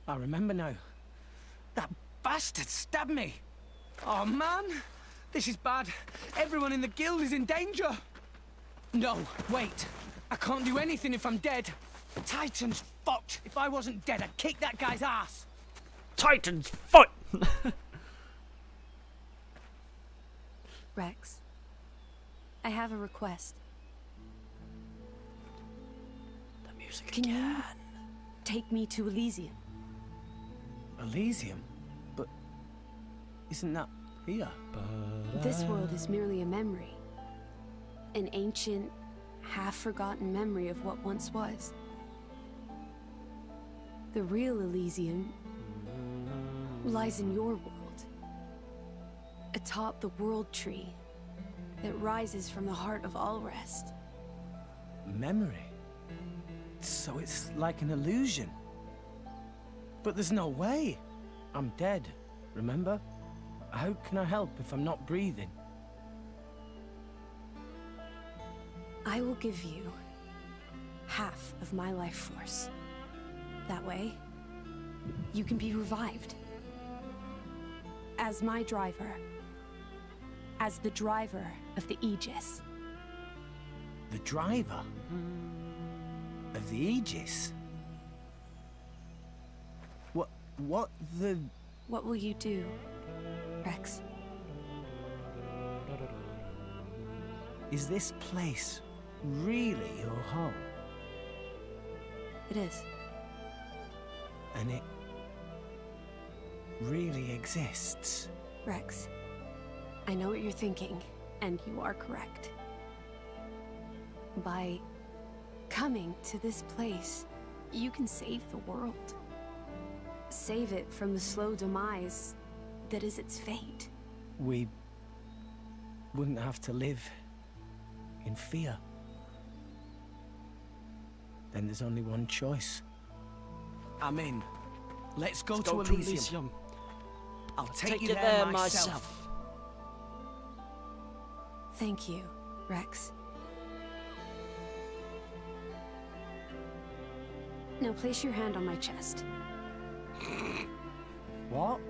I remember now. That bastard stabbed me. Oh, man. This is bad. Everyone in the guild is in danger. No, wait. I can't do anything if I'm dead. Titan's fucked. If I wasn't dead, I'd kick that guy's ass. Titan's foot! Rex, I have a request. The music Can again. you take me to Elysium? Elysium? But isn't that here? This world is merely a memory. An ancient, half-forgotten memory of what once was. The real Elysium lies in your world. Atop the world tree that rises from the heart of all rest. Memory? So it's like an illusion. But there's no way. I'm dead, remember? How can I help if I'm not breathing? I will give you half of my life force. That way, you can be revived. As my driver. As the driver of the Aegis. The driver? Of the Aegis? What the... What will you do, Rex? Is this place really your home? It is. And it really exists? Rex, I know what you're thinking, and you are correct. By coming to this place, you can save the world. Save it from the slow demise that is its fate. We wouldn't have to live in fear. Then there's only one choice. I'm in. Let's go to Elysium. I'll take you there myself. Thank you, Rex. Now place your hand on my chest. What?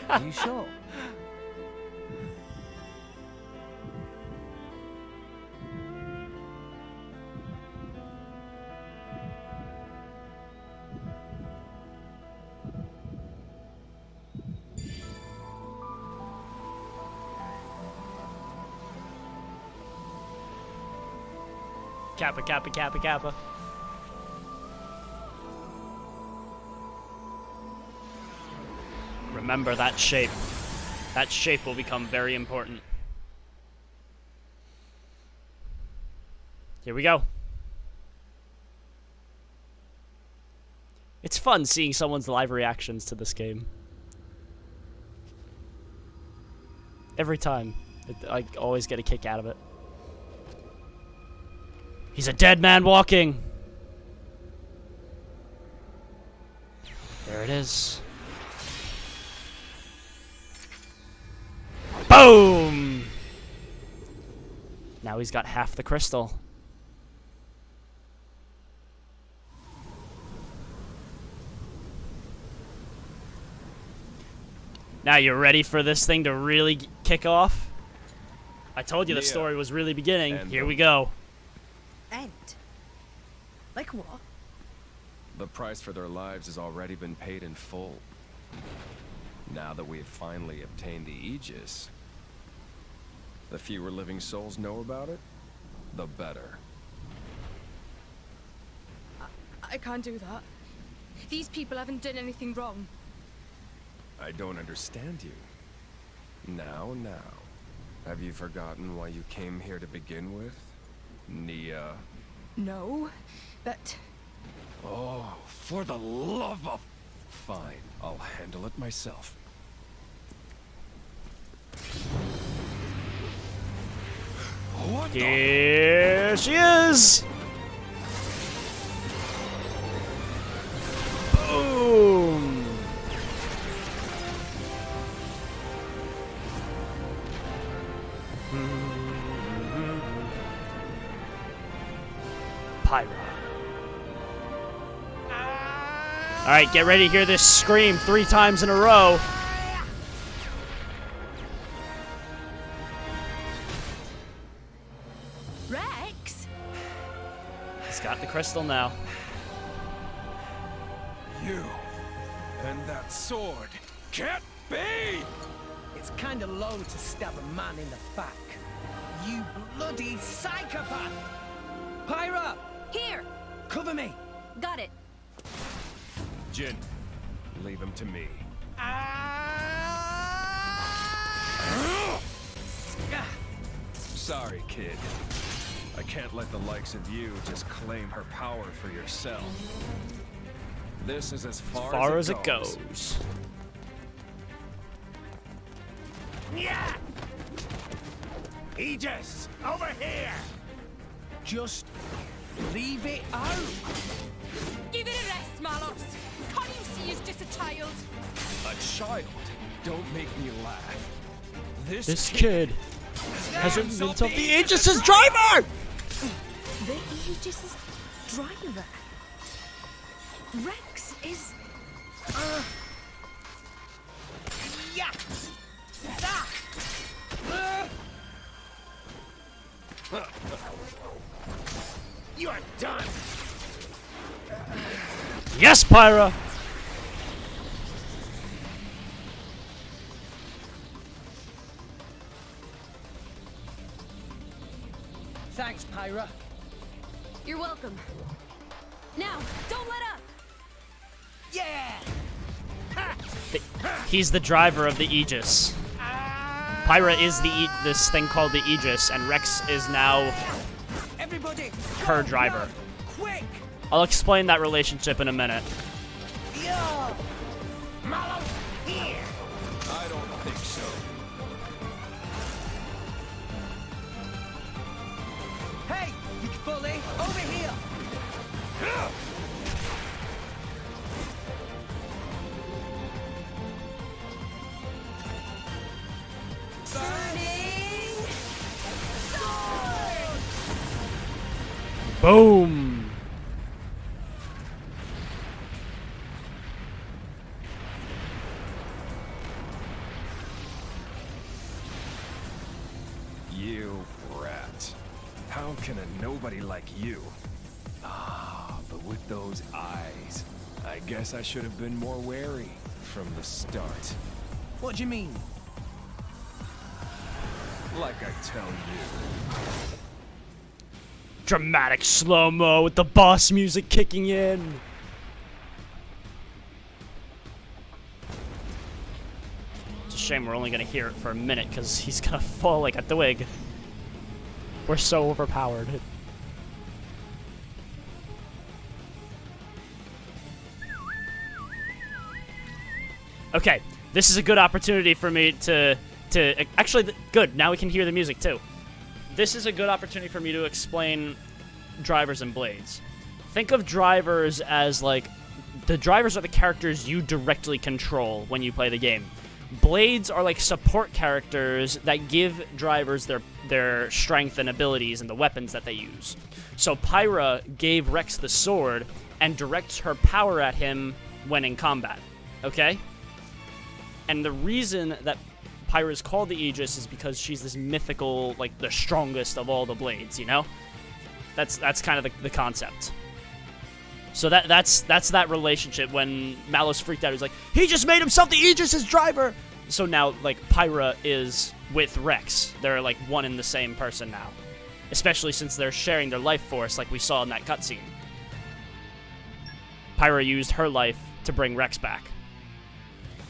Are you sure? Kappa, kappa, kappa, kappa. Remember that shape. That shape will become very important. Here we go. It's fun seeing someone's live reactions to this game. Every time. I always get a kick out of it. He's a dead man walking. There it is. Boom! Now he's got half the crystal. Now you're ready for this thing to really kick off? I told you the story was really beginning. Here we go. End? Like what? The price for their lives has already been paid in full. Now that we have finally obtained the Aegis, the fewer living souls know about it, the better. I can't do that. These people haven't done anything wrong. I don't understand you. Now. Have you forgotten why you came here to begin with? Nia? No, but... Oh, for the love of... Fine, I'll handle it myself. What Here she is! Boom! Pyra. Alright, get ready to hear this scream 3 times in a row. Rex? He's got the crystal now. You and that sword can't be! It's kind of low to stab a man in the back. You bloody psychopath! Pyra! Here! Cover me! Got it. Jin, leave him to me. Sorry, kid. I can't let the likes of you just claim her power for yourself. This is as far as it goes. Yeah! Aegis, over here! Just leave it out! Give it a rest, Malos. Can't you see he's just a child? A child? Don't make me laugh. This kid hasn't been told the Aegis' driver! The Aegis' driver? Rex is... Yeah! You're done! Yes, Pyra! Thanks, Pyra. You're welcome. Now, don't let up! Yeah! He's the driver of the Aegis. Pyra is this thing called the Aegis, and Rex is now Everybody, her driver. quick! I'll explain that relationship in a minute. Yeah! Mallow, here! I don't think so. Hey, you bully, over here! Burning sword! Boom! You rat. How can a nobody like you? Ah, but with those eyes, I guess I should have been more wary from the start. What do you mean? Like I tell you. Dramatic slow-mo with the boss music kicking in. It's a shame we're only gonna hear it for a minute, because he's gonna fall like a twig. We're so overpowered. Okay, this is a good opportunity for me to actually, good, now we can hear the music too. This is a good opportunity for me to explain drivers and blades. Think of drivers as like, the drivers are the characters you directly control when you play the game. Blades are like support characters that give drivers their strength and abilities and the weapons that they use. So Pyra gave Rex the sword and directs her power at him when in combat, okay? And the reason that Pyra is called the Aegis is because she's this mythical, like the strongest of all the blades, you know? That's kind of the concept. So that's that relationship. When Mallows freaked out, he's like, he just made himself the Aegis' driver! So now, like, Pyra is with Rex. They're, like, one and the same person now. Especially since they're sharing their life force like we saw in that cutscene. Pyra used her life to bring Rex back.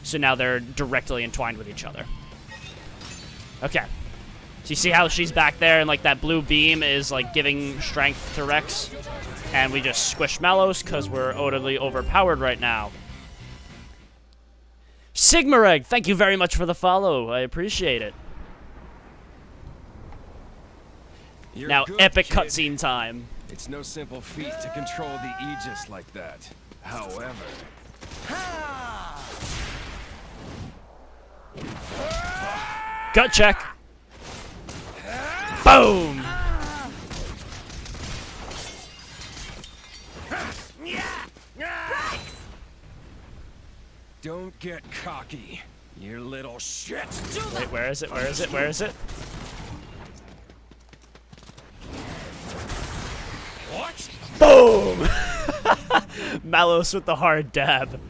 So now they're directly entwined with each other. Okay. So you see how she's back there and, like, that blue beam is, like, giving strength to Rex? And we just squish Mallows because we're utterly overpowered right now. Sigmareg, thank you very much for the follow. I appreciate it. You're now, good, epic kid. cutscene time. It's no simple feat to control the Aegis like that. However... Gut check. Boom! Don't get cocky, you little shit. Wait, where is it? Where is it? Where is it? What? Boom! Mallows with the hard dab.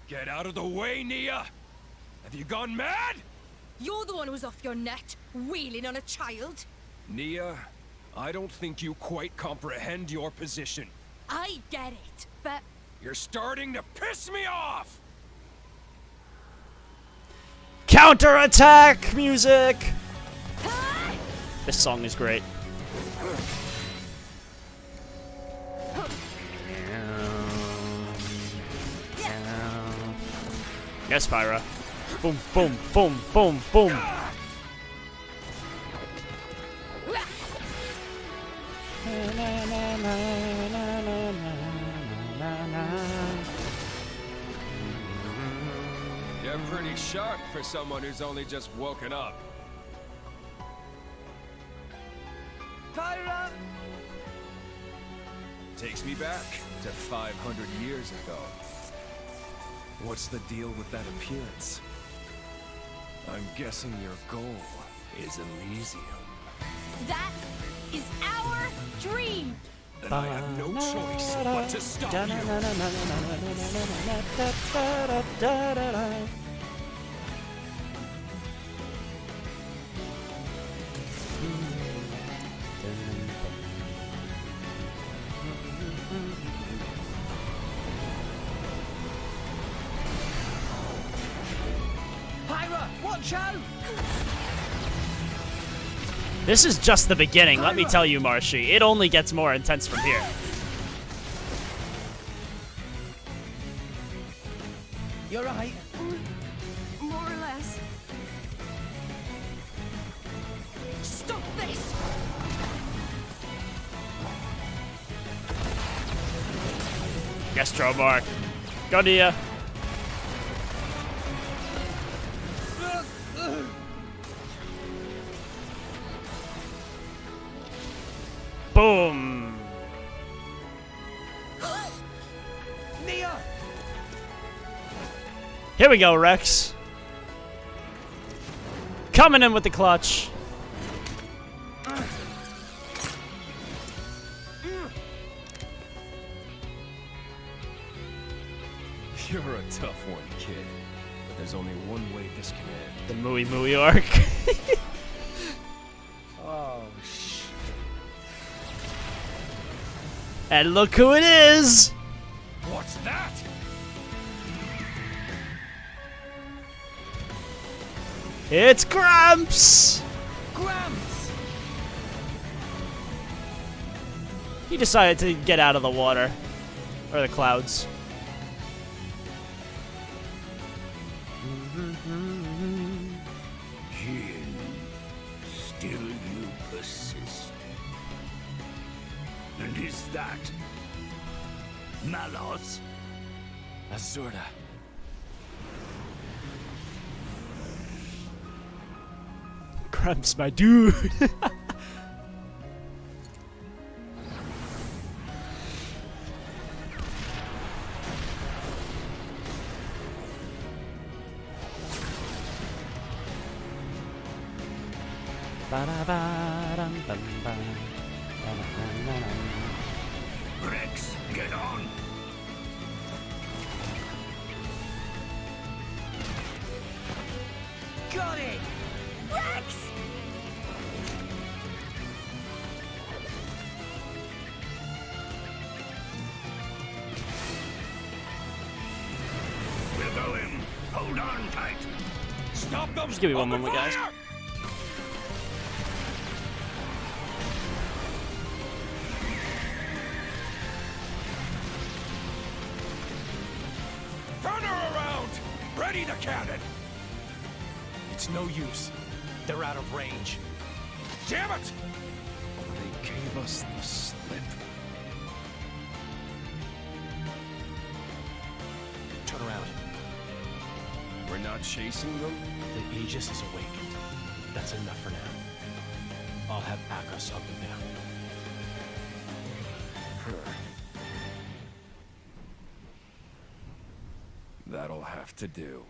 Get out of the way, Nia! Have you gone mad? You're the one who's off your net, wheeling on a child. Nia, I don't think you quite comprehend your position. I get it, but... You're starting to piss me off! Counterattack music! This song is great. Yes, Pyra. Boom, boom, boom, boom, boom. You're pretty sharp for someone who's only just woken up. Pyra! Takes me back to 500 years ago. What's the deal with that appearance? I'm guessing your goal is Elysium. That is our dream. And I have no choice but to stop you. Pyra, watch out! This is just the beginning, let me tell you, Marshy. It only gets more intense from here. You're right. More or less. Stop this! Gastro Mark. Go to ya. Boom. Nia! Here we go, Rex. Coming in with the clutch. You're a tough one, kid. But there's only one way this can end. The Mooey Mooey arc. Oh, shit. And look who it is! What's that? It's Gramps! Gramps! He decided to get out of the water. Or the clouds. Jin, still you persist. And is that Malos? Azurda. Gramps, my dude. Rex, get on! Got it! Rex! We'll go in. Hold on tight. Stop them! Just give me one Open moment, guys. fire! Turn her around! Ready to cannon! It's no use. They're out of range. Damn it! They gave us the slip. Turn around. We're not chasing them? The Aegis is awakened. That's enough for now. I'll have Akos up and down. That'll have to do.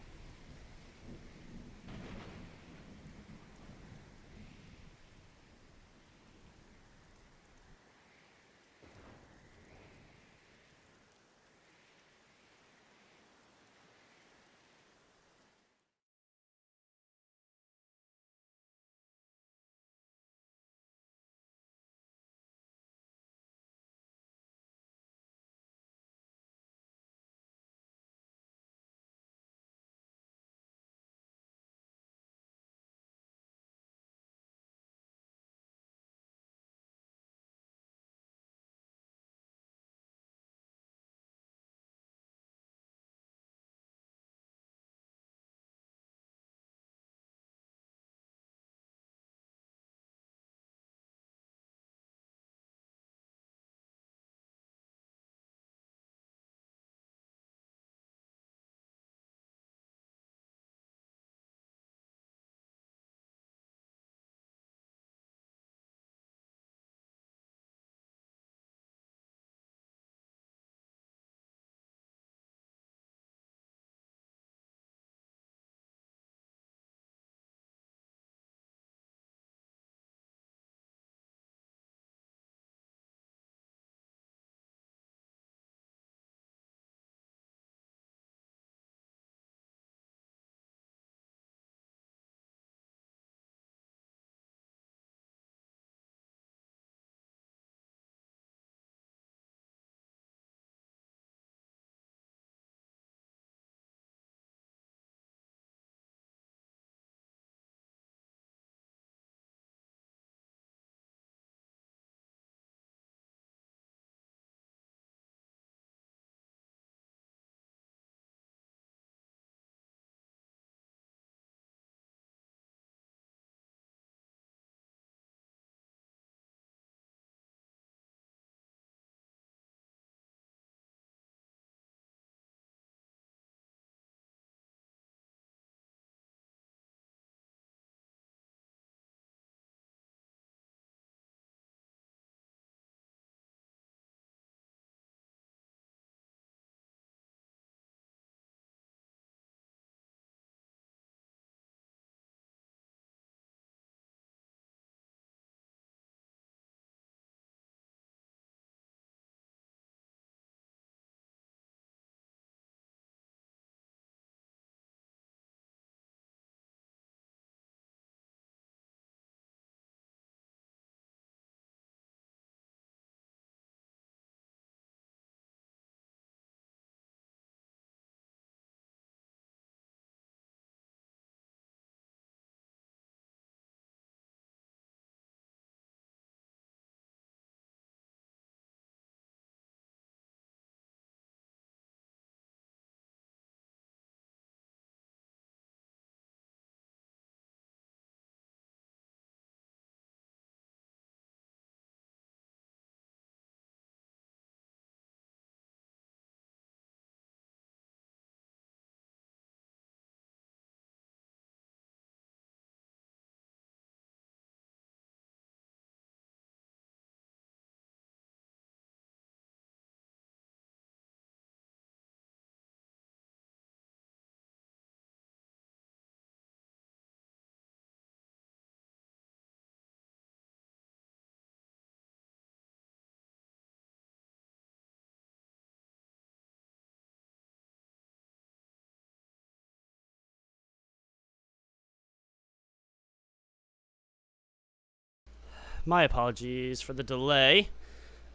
My apologies for the delay.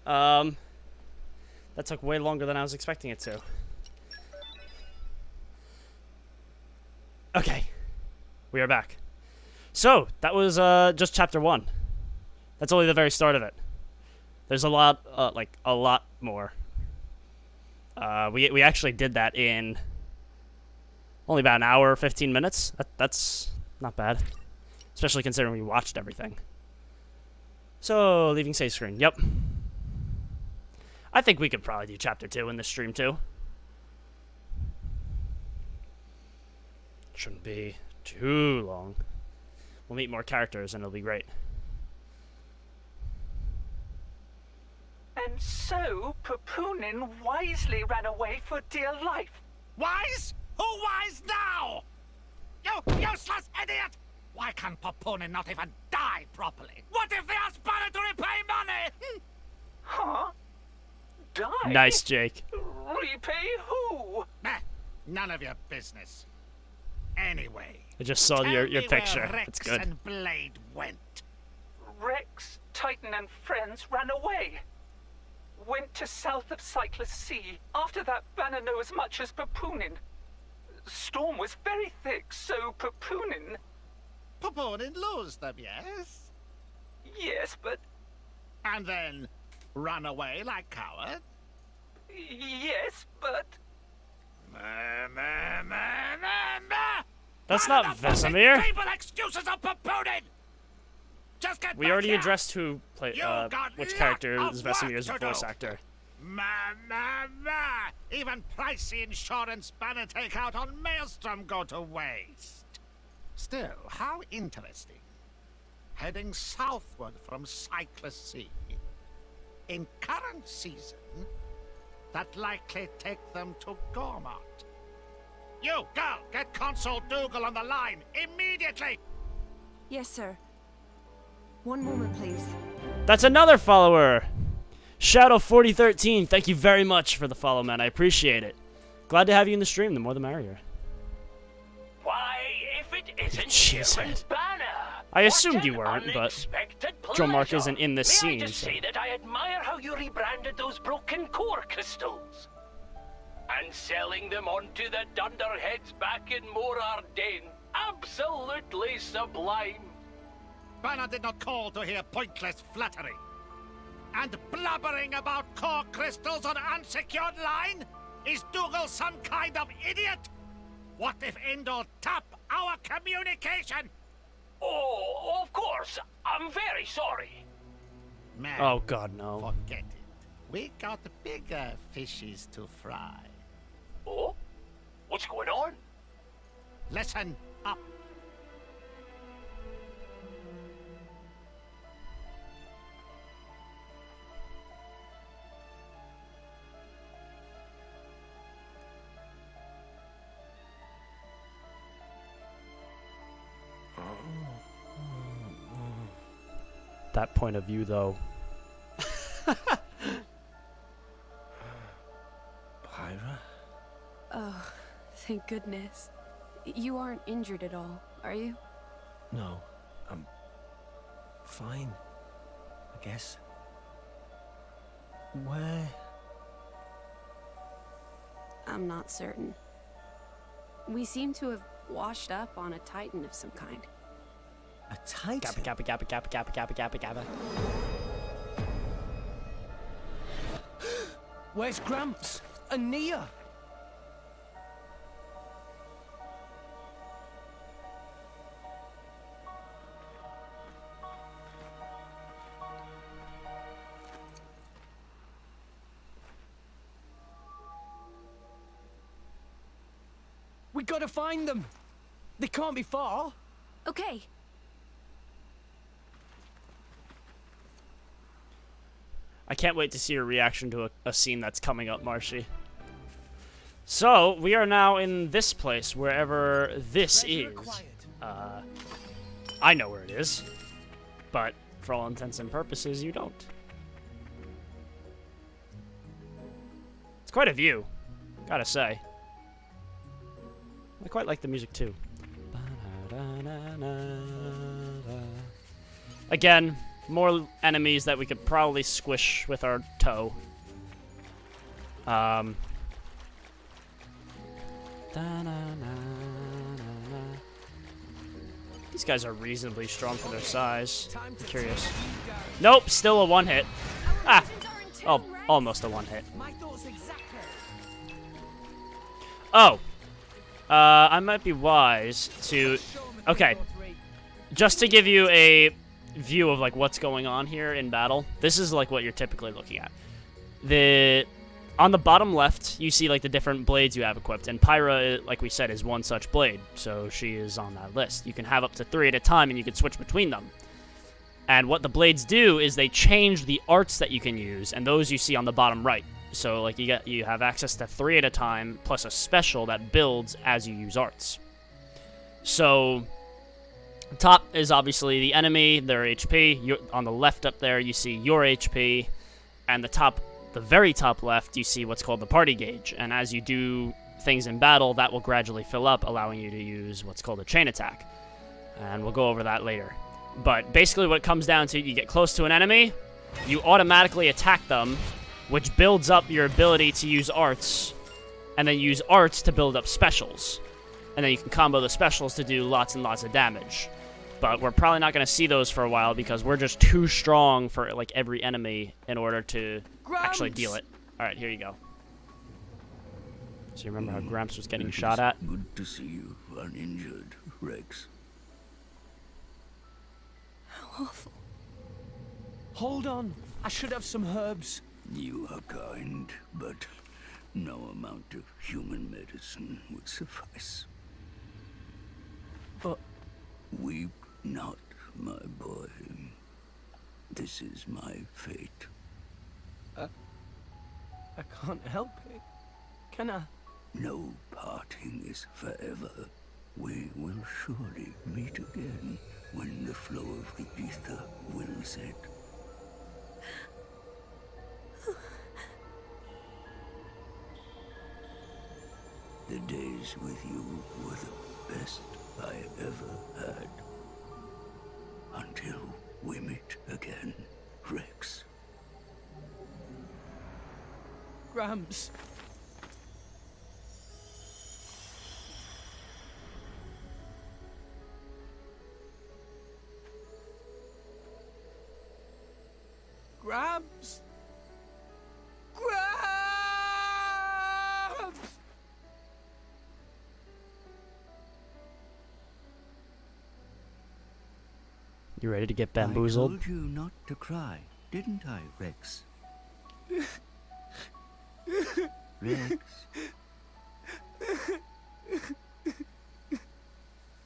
That took way longer than I was expecting it to. Okay. We are back. So, that was just chapter 1. That's only the very start of it. There's a lot, like, a lot more. We actually did that in only about an hour, 15 minutes. That's not bad. Especially considering we watched everything. So, leaving save screen. Yep. I think we could probably do chapter 2 in this stream too. Shouldn't be too long. We'll meet more characters and it'll be great. And so, Papunin wisely ran away for dear life. Wise? Who wise now? You useless idiot! Why can Papunin not even die properly? What if they ask Banner to repay money? Huh? Die? Nice, Jake. Repay who? None of your business. Anyway, I just saw your picture. Where Rex That's good. and Blade went. Rex, Titan, and friends ran away. Went to south of Cyclus Sea. After that, Banner knew as much as Papunin. Storm was very thick, so Papunin... Papunin lose them, yes? Yes, but... And then run away like coward? Yes, but... That's not Vesemir. Excuses of Papunin! Just get We already addressed who played which character is Vesemir's voice actor. Even pricey insurance Banner takeout on Maelstrom go to waste. Still, how interesting. Heading southward from Cyclus Sea. In current season, that likely take them to Gormott. You, girl, get Consul Dougal on the line, immediately! Yes, sir. One moment, please. That's another follower! Shadow4013, thank you very much for the follow, man. I appreciate it. Glad to have you in the stream. The more the merrier. Why, if it isn't Jeez. Banner! I assumed you weren't, but Joe Mark isn't in this May scene. I just say that I admire how you rebranded those broken core crystals. And selling them onto the dunderheads back in Mor Ardain. Absolutely sublime. Banner did not call to hear pointless flattery. And blubbering about core crystals on unsecured line? Is Dougal some kind of idiot? What if Endor tap our communication? Oh, of course. I'm very sorry. Man, Oh god, no. forget it. We got bigger fishes to fry. Oh? What's going on? Listen up. That point of view, though. Pyra? Oh, thank goodness. You aren't injured at all, are you? No, I'm fine, I guess. Where? I'm not certain. We seem to have washed up on a Titan of some kind. A Titan? Kappa, kappa, kappa, kappa, kappa, kappa, kappa. Where's Gramps? And Nia? We gotta find them. They can't be far. Okay. I can't wait to see your reaction to a scene that's coming up, Marshy. So, we are now in this place, wherever this is. I know where it is, but for all intents and purposes, you don't. It's quite a view, gotta say. I quite like the music too. Again, more enemies that we could probably squish with our toe. These guys are reasonably strong for their size. I'm curious. Nope, still a one-hit. Ah! Oh, almost a one-hit. Oh. I might be wise to... Okay. Just to give you a view of, like, what's going on here in battle, this is, like, what you're typically looking at. On the bottom left, you see, like, the different blades you have equipped, and Pyra, like we said, is one such blade, so she is on that list. You can have up to 3 at a time, and you can switch between them. And what the blades do is they change the arts that you can use, and those you see on the bottom right. So, like, you have access to 3 at a time, plus a special that builds as you use arts. So, top is obviously the enemy, their HP. On the left up there, you see your HP, and the very top left, you see what's called the party gauge, and as you do things in battle, that will gradually fill up, allowing you to use what's called a chain attack. And we'll go over that later. But basically what it comes down to, you get close to an enemy, you automatically attack them, which builds up your ability to use arts, and then use arts to build up specials. And then you can combo the specials to do lots and lots of damage. But we're probably not going to see those for a while because we're just too strong for, like, every enemy in order to actually deal it. Alright, here you go. So you remember how Gramps was getting shot at? Good to see you uninjured, Rex. How awful. Hold on. I should have some herbs. You are kind, but no amount of human medicine would suffice. But... Weep not, my boy. This is my fate. I can't help it. Can I? No parting is forever. We will surely meet again when the flow of the ether wills it. The days with you were the best I ever had. Until we meet again, Rex. Gramps. Gramps. Gramps. You ready to get bamboozled? I told you not to cry, didn't I, Rex? Rex.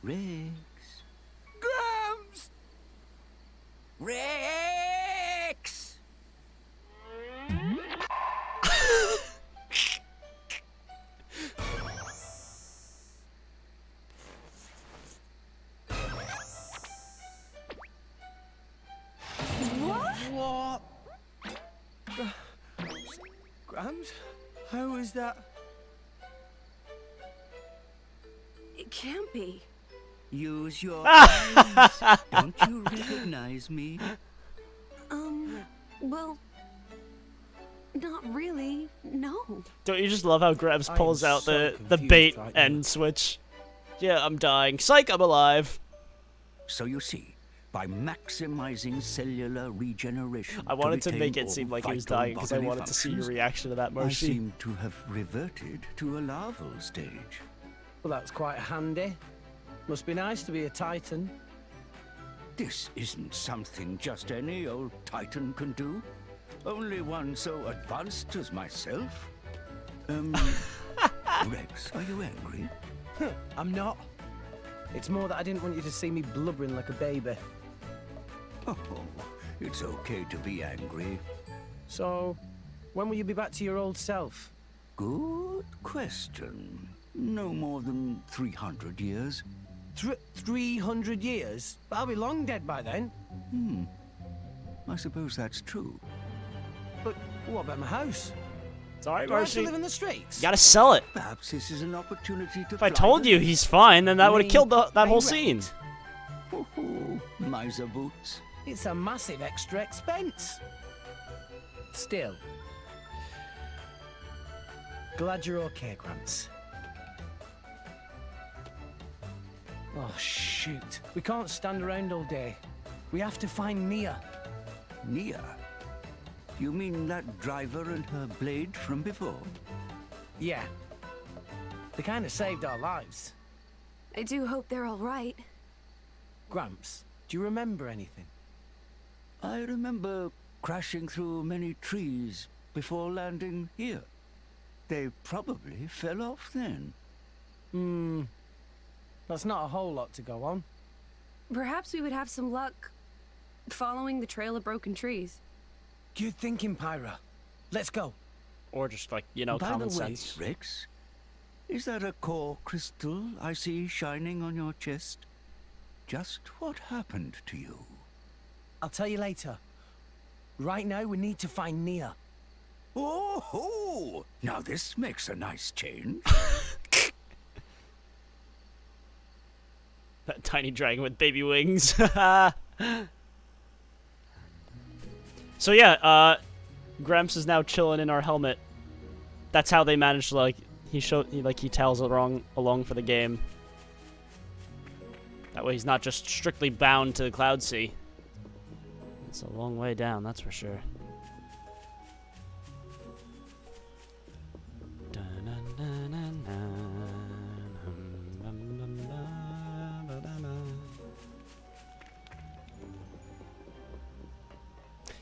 Rex. Gramps. Rex. What? Grams? How is that? It can't be. Use your eyes. Don't you recognize me? Well, not really, no. Don't you just love how Gramps pulls out the bait right and switch? Yeah, I'm dying. Psych, I'm alive. So you see, by maximizing cellular regeneration, I wanted to make it seem like he was dying because I wanted to see your reaction to that, Marcy. I seem to have reverted to a larval stage. Well, that's quite handy. Must be nice to be a Titan. This isn't something just any old Titan can do. Only one so advanced as myself. Rex, are you angry? I'm not. It's more that I didn't want you to see me blubbering like a baby. Oh, it's okay to be angry. So, when will you be back to your old self? Good question. No more than 300 years. 300 years? I'll be long dead by then. I suppose that's true. But what about my house? Sorry, Do I have Marcy. to live in the streets? You gotta sell it. Perhaps this is an opportunity to. If I told you he's fine, then that would have killed that whole scene. Miser boots. It's a massive extra expense. Still. Glad you're okay, Gramps. Oh, shoot. We can't stand around all day. We have to find Nia. Nia? You mean that driver and her blade from before? Yeah. They kind of saved our lives. I do hope they're all right. Gramps, do you remember anything? I remember crashing through many trees before landing here. They probably fell off then. That's not a whole lot to go on. Perhaps we would have some luck following the trail of broken trees. Good thinking, Pyra. Let's go. Or just like, you know, By common the way, sense. Rex, is that a core crystal I see shining on your chest? Just what happened to you? I'll tell you later. Right now, we need to find Nia. Oh, now this makes a nice change. That tiny dragon with baby wings. So yeah, Gramps is now chilling in our helmet. That's how they managed to, like, he tells along for the game. That way he's not just strictly bound to the Cloud Sea. It's a long way down, that's for sure.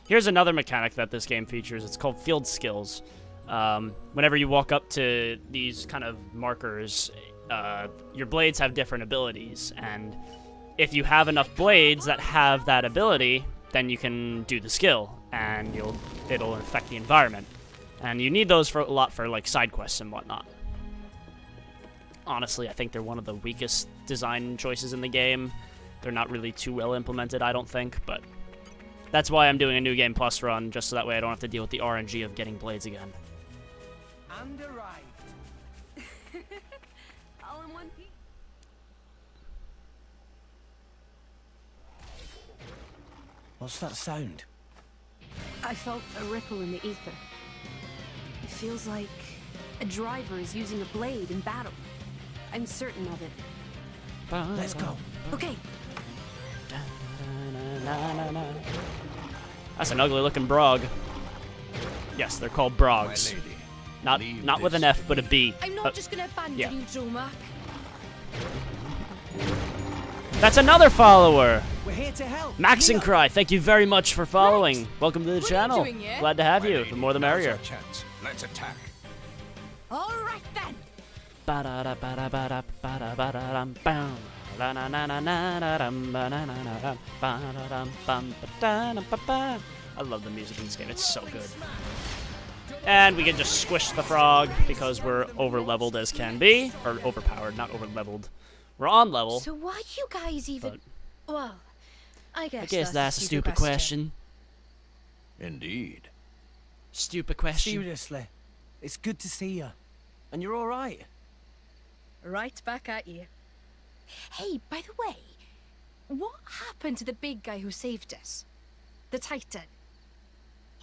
Here's another mechanic that this game features. It's called field skills. Whenever you walk up to these kind of markers, your blades have different abilities, and if you have enough blades that have that ability, then you can do the skill, and it'll affect the environment. And you need those for a lot for like side quests and whatnot. Honestly, I think they're one of the weakest design choices in the game. They're not really too well implemented, I don't think, but that's why I'm doing a New Game Plus run, just so that way I don't have to deal with the RNG of getting blades again. And arrived. All in one piece. What's that sound? I felt a ripple in the ether. It feels like a driver is using a blade in battle. I'm certain of it. Let's go. Okay. That's an ugly looking brog. Yes, they're called brogs. Not with an F, but a B. I'm not just gonna abandon yeah. you, Droma. That's another follower! We're here to help. Max and Cry, thank you very much for following. Rex, welcome to the what channel. are you doing here? Glad to have My you. lady, The more the now's merrier. our chance. Let's attack. All right then. I love the music in this game. It's so good. And we can just squish the frog because we're over-leveled as can be. Or overpowered, not over-leveled. We're on level. So why you guys even... Well, I guess that's a stupid question. Indeed. Stupid question. Seriously, it's good to see you. And you're all right. Right back at you. Hey, by the way, what happened to the big guy who saved us? The Titan.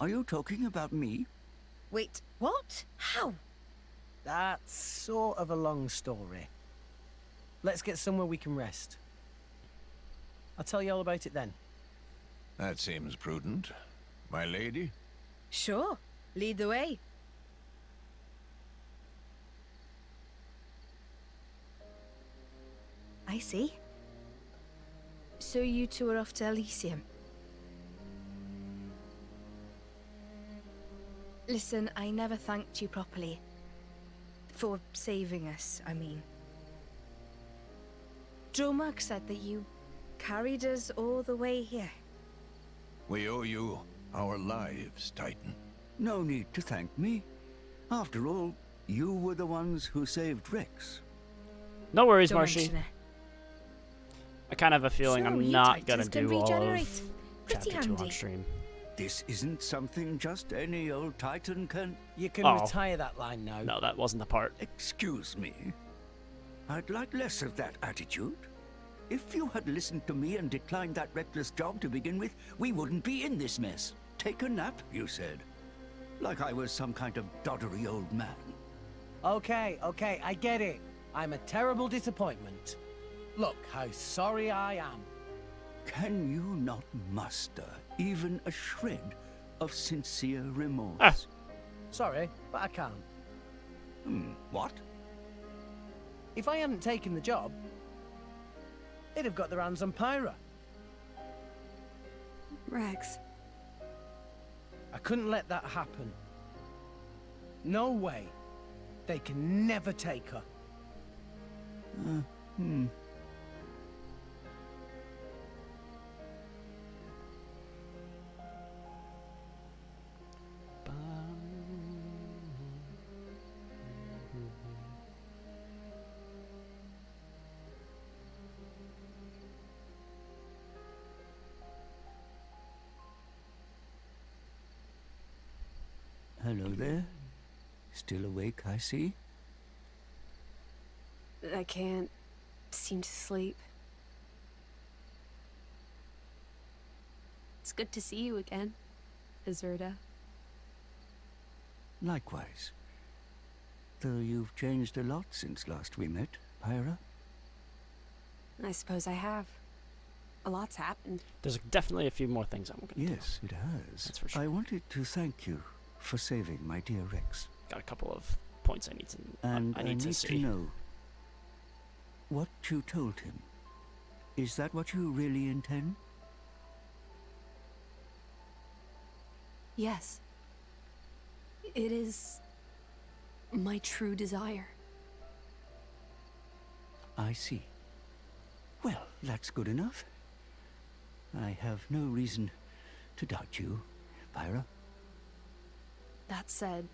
Are you talking about me? Wait, what? How? That's sort of a long story. Let's get somewhere we can rest. I'll tell you all about it then. That seems prudent. My lady? Sure. Lead the way. I see. So you two are off to Elysium. Listen, I never thanked you properly. For saving us, I mean. Dromark said that you carried us all the way here. We owe you our lives, Titan. No need to thank me. After all, you were the ones who saved Rex. No worries, Don't Marshy. mention it. I kind of have a feeling So I'm you not Titans gonna can do all regenerate. of Pretty Chapter 2 on handy. stream. This isn't something just any old Titan can... You can Oh. retire that line now. No, that wasn't the part. Excuse me. I'd like less of that attitude. If you had listened to me and declined that reckless job to begin with, we wouldn't be in this mess. Take a nap, you said. Like I was some kind of doddery old man. Okay, I get it. I'm a terrible disappointment. Look how sorry I am. Can you not muster even a shred of sincere remorse? Sorry, but I can't. What? If I hadn't taken the job, they'd have got their hands on Pyra. Rex. I couldn't let that happen. No way. They can never take her. Hello there. Still awake, I see. I can't seem to sleep. It's good to see you again, Azurda. Likewise. Though you've changed a lot since last we met, Pyra. I suppose I have. A lot's happened. There's definitely a few more things I'm going to do. Yes, it has. That's for sure. I wanted to thank you for saving my dear Rex. Got a couple of points I need to And I need to see. to know what you told him. Is that what you really intend? Yes. It is my true desire. I see. Well, that's good enough. I have no reason to doubt you, Pyra. That said,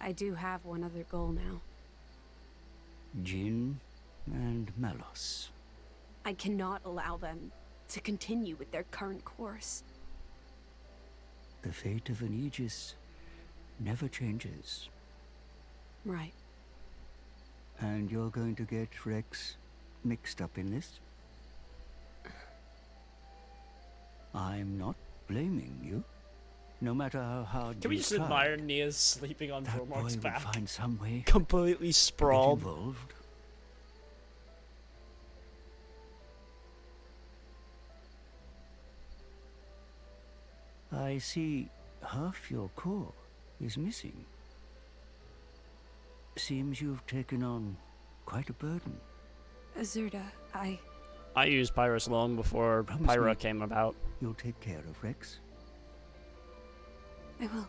I do have one other goal now. Jin and Malos. I cannot allow them to continue with their current course. The fate of an Aegis never changes. Right. And you're going to get Rex mixed up in this? I'm not blaming you. No matter how hard Can we you just try, admire Nia's sleeping on Vormark's boy back? will find some way Completely to sprawled. get involved. I see half your core is missing. Seems you've taken on quite a burden. Azurda, I used Pyrus long before Promise Pyra me came about. You'll take care of Rex. I will.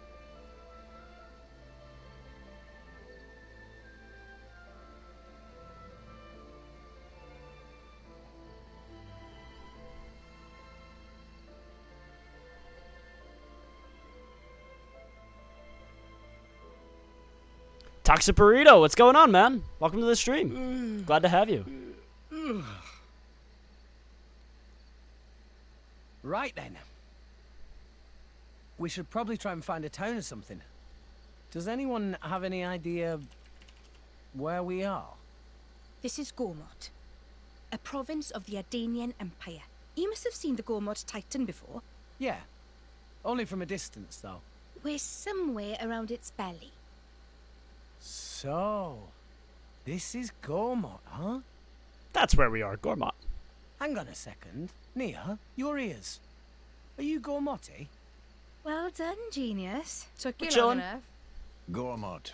Toxic Burrito, what's going on, man? Welcome to the stream. Glad to have you. Right then. We should probably try and find a town or something. Does anyone have any idea where we are? This is Gormott, a province of the Ardanian Empire. You must have seen the Gormott Titan before. Yeah. Only from a distance, though. We're somewhere around its belly. So, this is Gormott, huh? That's where we are, Gormott. Hang on a second. Nia, your ears. Are you Gormotti? Well done, genius. Took you We're long chilling. enough. Gormott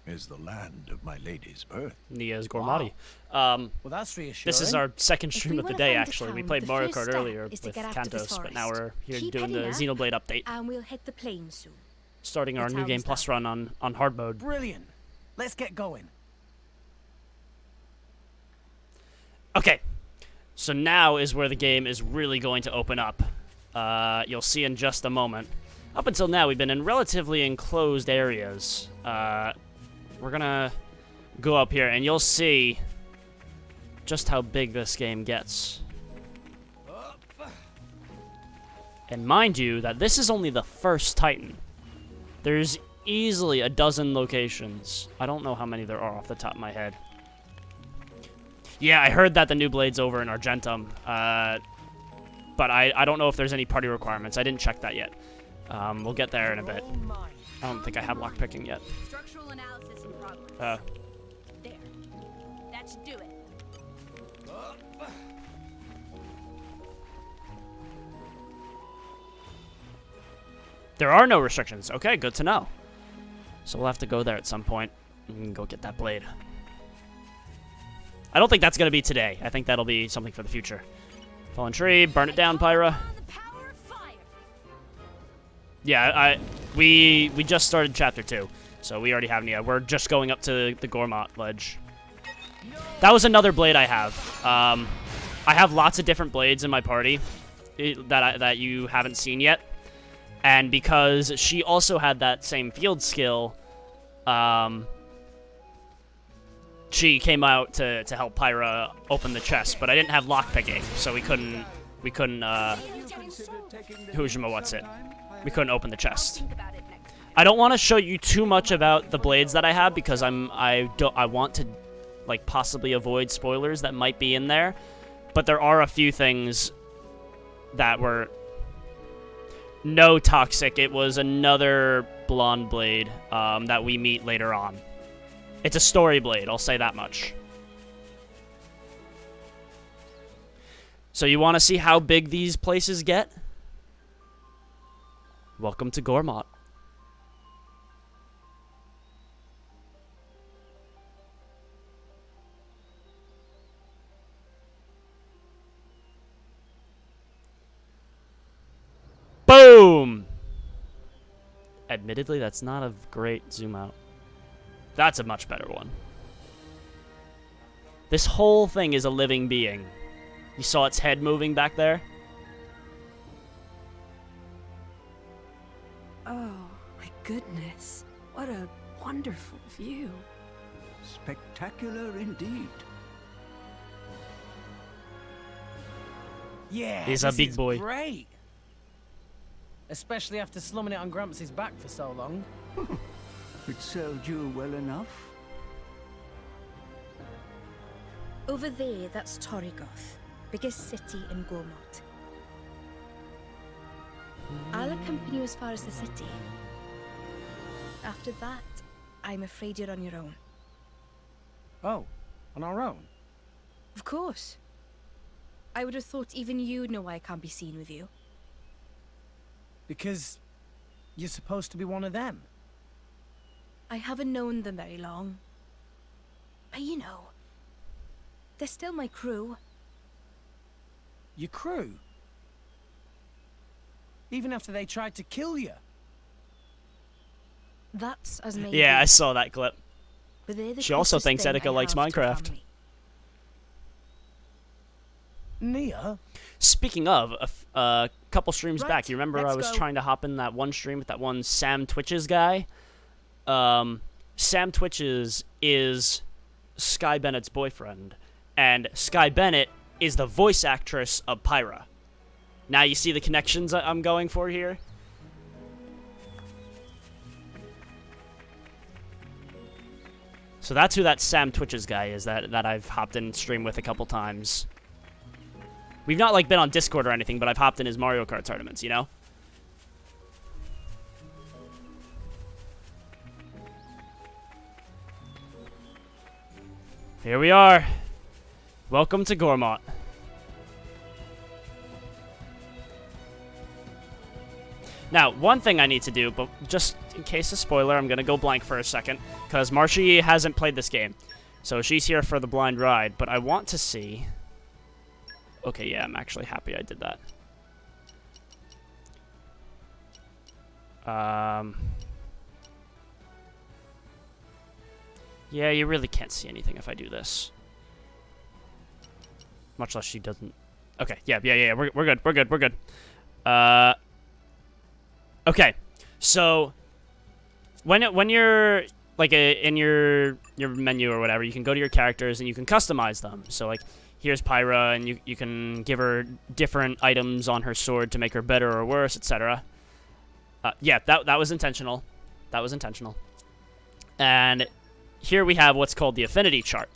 is the land of my lady's birth. Nia's Gormati. Well, that's reassuring. This is our second If stream we of the wanna day, find a actually. We town, played the Mario first Kart step earlier is to with get after the Kantos, but now we're forest. here Keep doing the heading up, Xenoblade update. And we'll hit the plains soon. Starting our The New Game town's Plus down. run on hard mode. Brilliant. Let's get going. Okay, so now is where the game is really going to open up. You'll see in just a moment. Up until now, we've been in relatively enclosed areas. We're gonna go up here, and you'll see just how big this game gets. And mind you, that this is only the first Titan. There's easily a dozen locations. I don't know how many there are off the top of my head. Yeah, I heard that the new blade's over in Argentum, but I don't know if there's any party requirements. I didn't check that yet. We'll get there in a bit. I don't think I have lockpicking yet. Structural analysis in progress. There. That should do it. There are no restrictions. Okay, good to know. So we'll have to go there at some point and go get that blade. I don't think that's going to be today. I think that'll be something for the future. Fallen tree, burn it down, Pyra. Yeah, we just started chapter 2, so we already have Nia. We're just going up to the Gormott ledge. That was another blade I have. I have lots of different blades in my party that you haven't seen yet. And because she also had that same field skill, she came out to help Pyra open the chest, but I didn't have lockpicking, so we couldn't we couldn't open the chest. I don't want to show you too much about the blades that I have because I want to like possibly avoid spoilers that might be in there, but there are a few things that were no toxic. It was another blonde blade that we meet later on. It's a story blade, I'll say that much. So you want to see how big these places get? Welcome to Gormott. Boom! Admittedly, that's not a great zoom out. That's a much better one. This whole thing is a living being. You saw its head moving back there? Oh, my goodness. What a wonderful view. Spectacular indeed. Yeah, he's a this big is boy. Great. Especially after slumming it on Gramps' back for so long. It served you well enough. Over there, that's Torrigoth, biggest city in Gormott. I'll accompany you as far as the city. After that, I'm afraid you're on your own. Oh, on our own? Of course. I would have thought even you'd know why I can't be seen with you. Because you're supposed to be one of them. I haven't known them very long. But you know, they're still my crew. Your crew? Even after they tried to kill you? That's as maybe. Yeah, I saw that clip. But they're the She also closest thinks thing Etika I likes have to Minecraft. family. Nia? Speaking of, a couple streams Right, back, you remember I let's was go. trying to hop in that one stream with that one Sam Twitches guy? Sam Twitches is Sky Bennett's boyfriend, and Sky Bennett is the voice actress of Pyra. Now you see the connections I'm going for here? So that's who that Sam Twitches guy is that I've hopped in stream with a couple times. We've not, like, been on Discord or anything, but I've hopped in his Mario Kart tournaments, you know? Here we are. Welcome to Gormott. Now, one thing I need to do, but just in case of spoiler, I'm going to go blank for a second, because Marshy hasn't played this game. So she's here for the blind ride, but I want to see... Okay, yeah, I'm actually happy I did that. Yeah, you really can't see anything if I do this. Much less she doesn't. Okay, yeah, we're good. Okay, so when you're like in your menu or whatever, you can go to your characters and you can customize them. So like, here's Pyra, and you can give her different items on her sword to make her better or worse, etc. Yeah, that was intentional. That was intentional. And here we have what's called the Affinity Chart.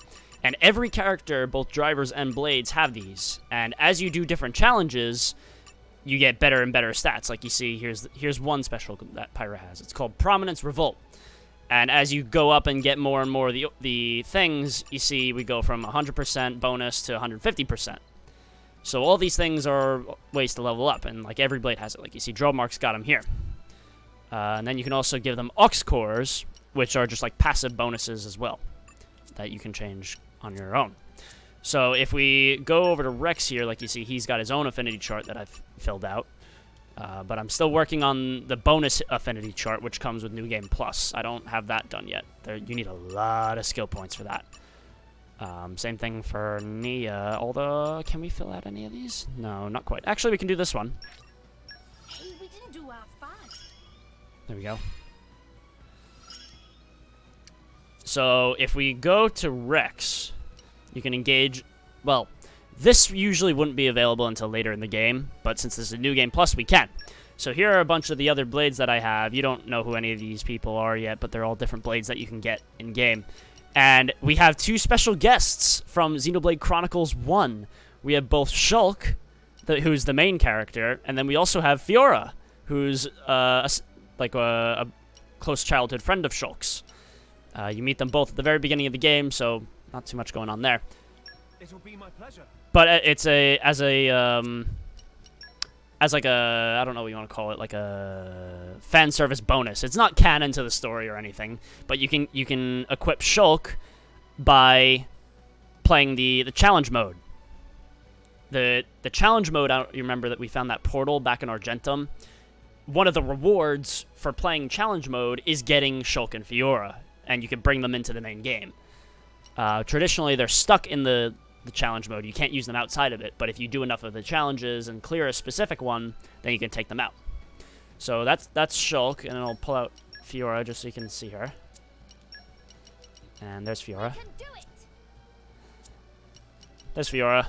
And every character, both drivers and blades, have these. And as you do different challenges, you get better and better stats. Like you see, here's one special that Pyra has. It's called Prominence Revolt. And as you go up and get more and more of the things, you see we go from 100% bonus to 150%. So all these things are ways to level up, and like every blade has it. Like you see, Dromark's got them here. And then you can also give them Aux Cores, which are just like passive bonuses as well, that you can change on your own. So if we go over to Rex here, like you see, he's got his own Affinity Chart that I've filled out. But I'm still working on the bonus Affinity Chart, which comes with New Game Plus. I don't have that done yet. You need a lot of skill points for that. Same thing for Nia, although, can we fill out any of these? No, not quite. Actually, we can do this one. Hey, we didn't do half bad. There we go. So, if we go to Rex, you can engage, well, this usually wouldn't be available until later in the game, but since this is a New Game Plus, we can. So here are a bunch of the other blades that I have. You don't know who any of these people are yet, but they're all different blades that you can get in-game. And we have 2 special guests from Xenoblade Chronicles 1. We have both Shulk, who's the main character, and then we also have Fiora, who's a close childhood friend of Shulk's. You meet them both at the very beginning of the game, so not too much going on there. It'll be my pleasure. But as like a, I don't know what you want to call it, like a fan service bonus. It's not canon to the story or anything, but you can equip Shulk by playing the challenge mode. The challenge mode, you remember that we found that portal back in Argentum. One of the rewards for playing challenge mode is getting Shulk and Fiora, and you can bring them into the main game. Traditionally, they're stuck in the challenge mode. You can't use them outside of it, but if you do enough of the challenges and clear a specific one, then you can take them out. So that's Shulk, and I'll pull out Fiora just so you can see her. And there's Fiora. There's Fiora.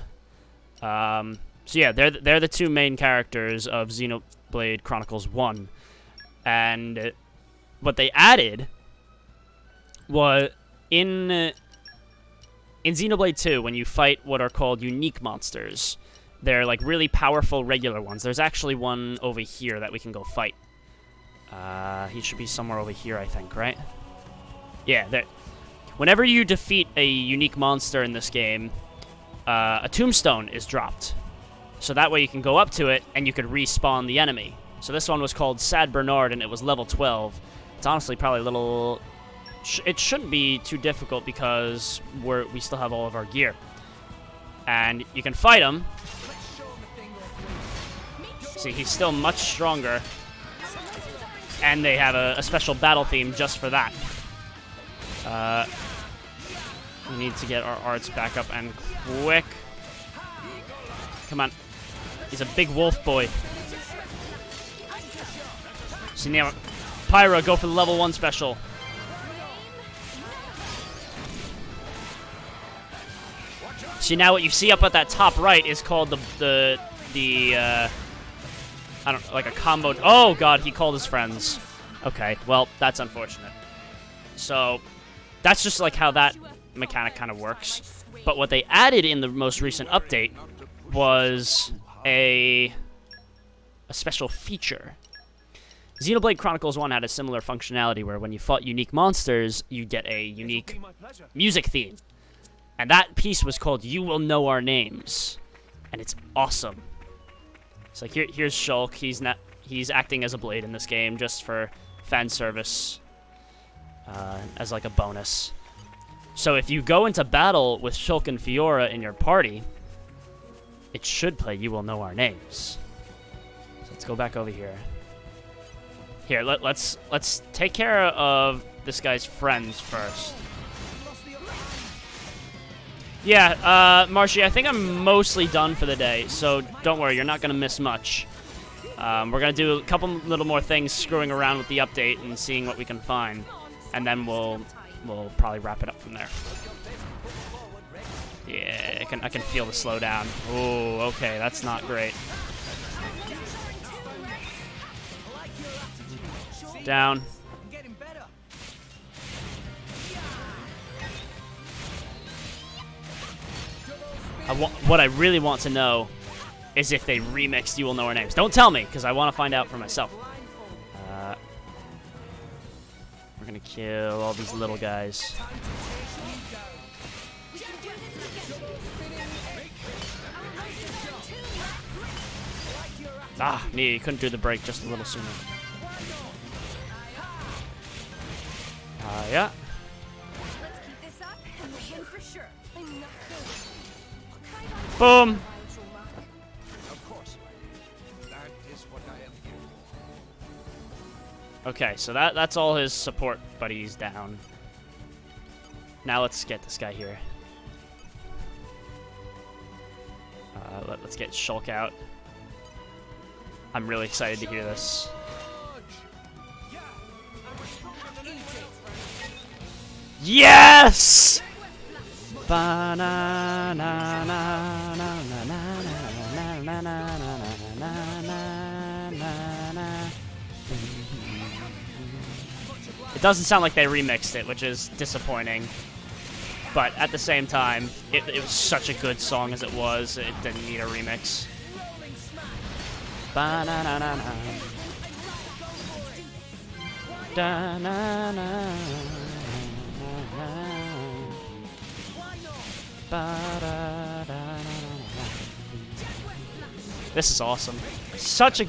So yeah, they're the 2 main characters of Xenoblade Chronicles 1. And what they added was in Xenoblade 2, when you fight what are called unique monsters, they're like really powerful regular ones. There's actually one over here that we can go fight. He should be somewhere over here, I think, right? Yeah, there. Whenever you defeat a unique monster in this game, a tombstone is dropped. So that way you can go up to it and you could respawn the enemy. So this one was called Sad Bernard and it was level 12. It's honestly probably a little... It shouldn't be too difficult because we still have all of our gear. And you can fight him. See, he's still much stronger. And they have a special battle theme just for that. We need to get our arts back up and quick. Come on. He's a big wolf boy. See now, Pyra, go for the level 1 special. See, now what you see up at that top right is called the I don't know, like a combo. Oh god, he called his friends. Okay, well, that's unfortunate. So, that's just like how that mechanic kind of works. But what they added in the most recent update was a special feature. Xenoblade Chronicles 1 had a similar functionality where when you fought unique monsters, you get a unique music theme. And that piece was called You Will Know Our Names. And it's awesome. It's like, here's Shulk. He's acting as a blade in this game just for fan service. As like a bonus. So if you go into battle with Shulk and Fiora in your party, it should play You Will Know Our Names. So let's go back over here. Here, let's take care of this guy's friends first. Yeah, Marshy, I think I'm mostly done for the day, so don't worry, you're not going to miss much. We're going to do a couple little more things screwing around with the update and seeing what we can find. And then we'll probably wrap it up from there. Yeah, I can feel the slowdown. Oh, okay, that's not great. Down. What I really want to know is if they remixed You Will Know Our Names. Don't tell me, because I want to find out for myself. We're going to kill all these little guys. Ah, me, couldn't do the break just a little sooner. Yeah. Let's keep this up and we'll win for sure. Boom. Of course, that is what I am here for. Okay, so that's all his support buddies down. Now let's get this guy here. Let's get Shulk out. I'm really excited to hear this. Yes! It doesn't sound like they remixed it, which is disappointing. But at the same time, it was such a good song as it was. It didn't need a remix. Ba-na-na-na-na. Da-na-na-na. This is awesome. Such a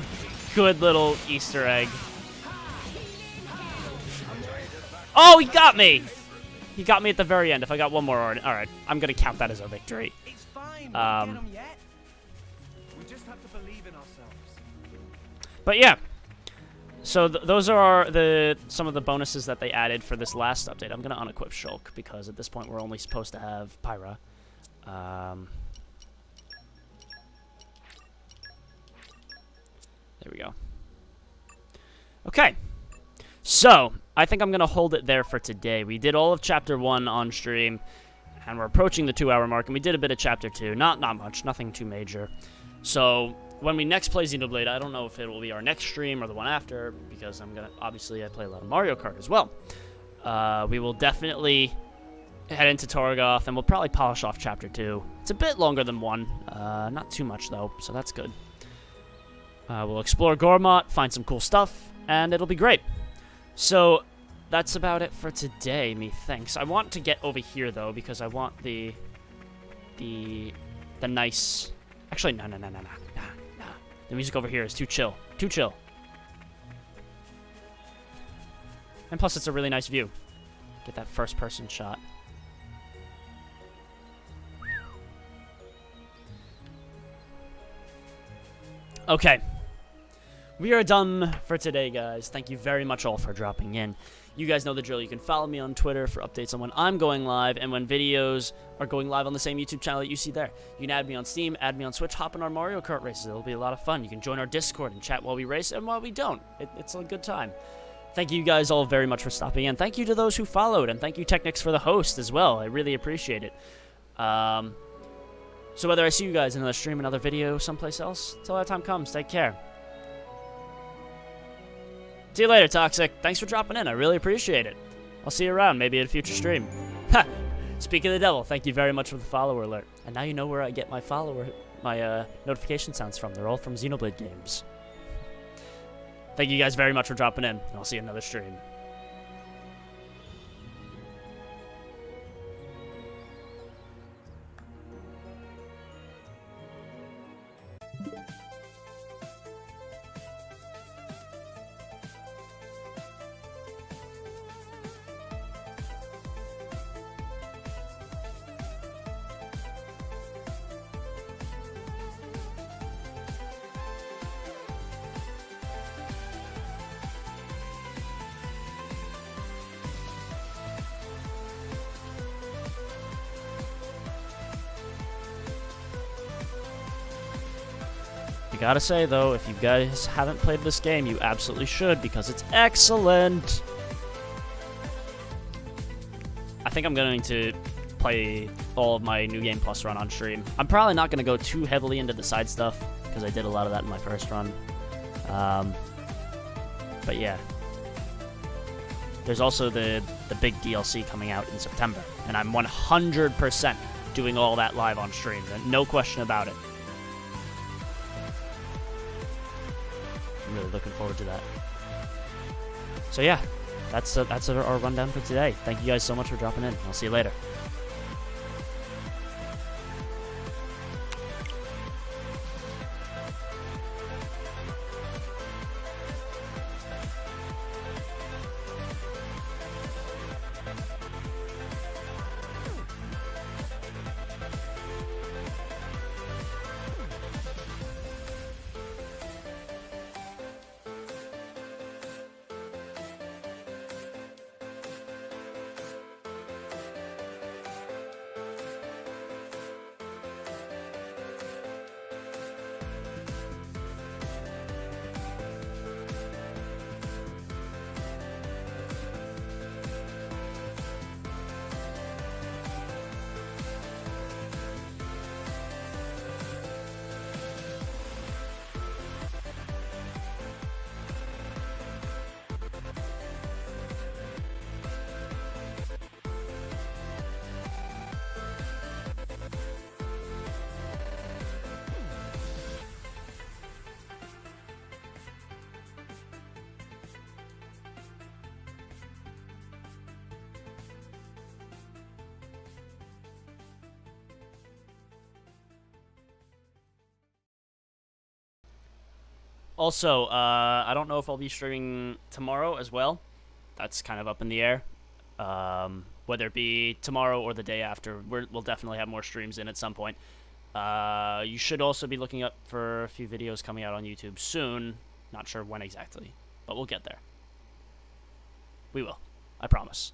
good little Easter egg. Oh, he got me! He got me at the very end. If I got one more, alright, I'm gonna count that as a victory. It's fine. We get 'em yet. We just have to believe in ourselves. But yeah, so those are some of the bonuses that they added for this last update. I'm gonna unequip Shulk because at this point we're only supposed to have Pyra. There we go. Okay, so I think I'm gonna hold it there for today. We did all of Chapter 1 on stream, and we're approaching the 2-hour mark, and we did a bit of Chapter 2. Not much, nothing too major. So when we next play Xenoblade, I don't know if it will be our next stream or the one after, because obviously I play a lot of Mario Kart as well. We will definitely head into Torgoth, and we'll probably polish off Chapter 2. It's a bit longer than 1, not too much though, so that's good. We'll explore Gormott, find some cool stuff, and it'll be great. So that's about it for today, methinks. I want to get over here though, because I want the nice. Actually, no. The music over here is too chill. Too chill. And plus, it's a really nice view. Get that first-person shot. Okay. We are done for today, guys. Thank you very much all for dropping in. You guys know the drill. You can follow me on Twitter for updates on when I'm going live and when videos are going live on the same YouTube channel that you see there. You can add me on Steam, add me on Switch, hop in our Mario Kart races. It'll be a lot of fun. You can join our Discord and chat while we race and while we don't. It's a good time. Thank you guys all very much for stopping in. Thank you to those who followed, and thank you Technics for the host as well. I really appreciate it. So whether I see you guys in another stream, another video, someplace else, until that time comes, take care. See you later, Toxic. Thanks for dropping in. I really appreciate it. I'll see you around, maybe at a future stream. Ha! Speak of the devil, thank you very much for the follower alert. And now you know where I get my notification sounds from. They're all from Xenoblade games. Thank you guys very much for dropping in. I'll see you in another stream. Gotta say, though, if you guys haven't played this game, you absolutely should, because it's excellent! I think I'm going to play all of my New Game Plus run on stream. I'm probably not going to go too heavily into the side stuff, because I did a lot of that in my first run. But yeah. There's also the big DLC coming out in September, and I'm 100% doing all that live on stream. No question about it. I'm really looking forward to that. So yeah, that's our rundown for today. Thank you guys so much for dropping in. I'll see you later. Also, I don't know if I'll be streaming tomorrow as well. That's kind of up in the air. Whether it be tomorrow or the day after, we'll definitely have more streams in at some point. You should also be looking up for a few videos coming out on YouTube soon. Not sure when exactly, but we'll get there. We will. I promise.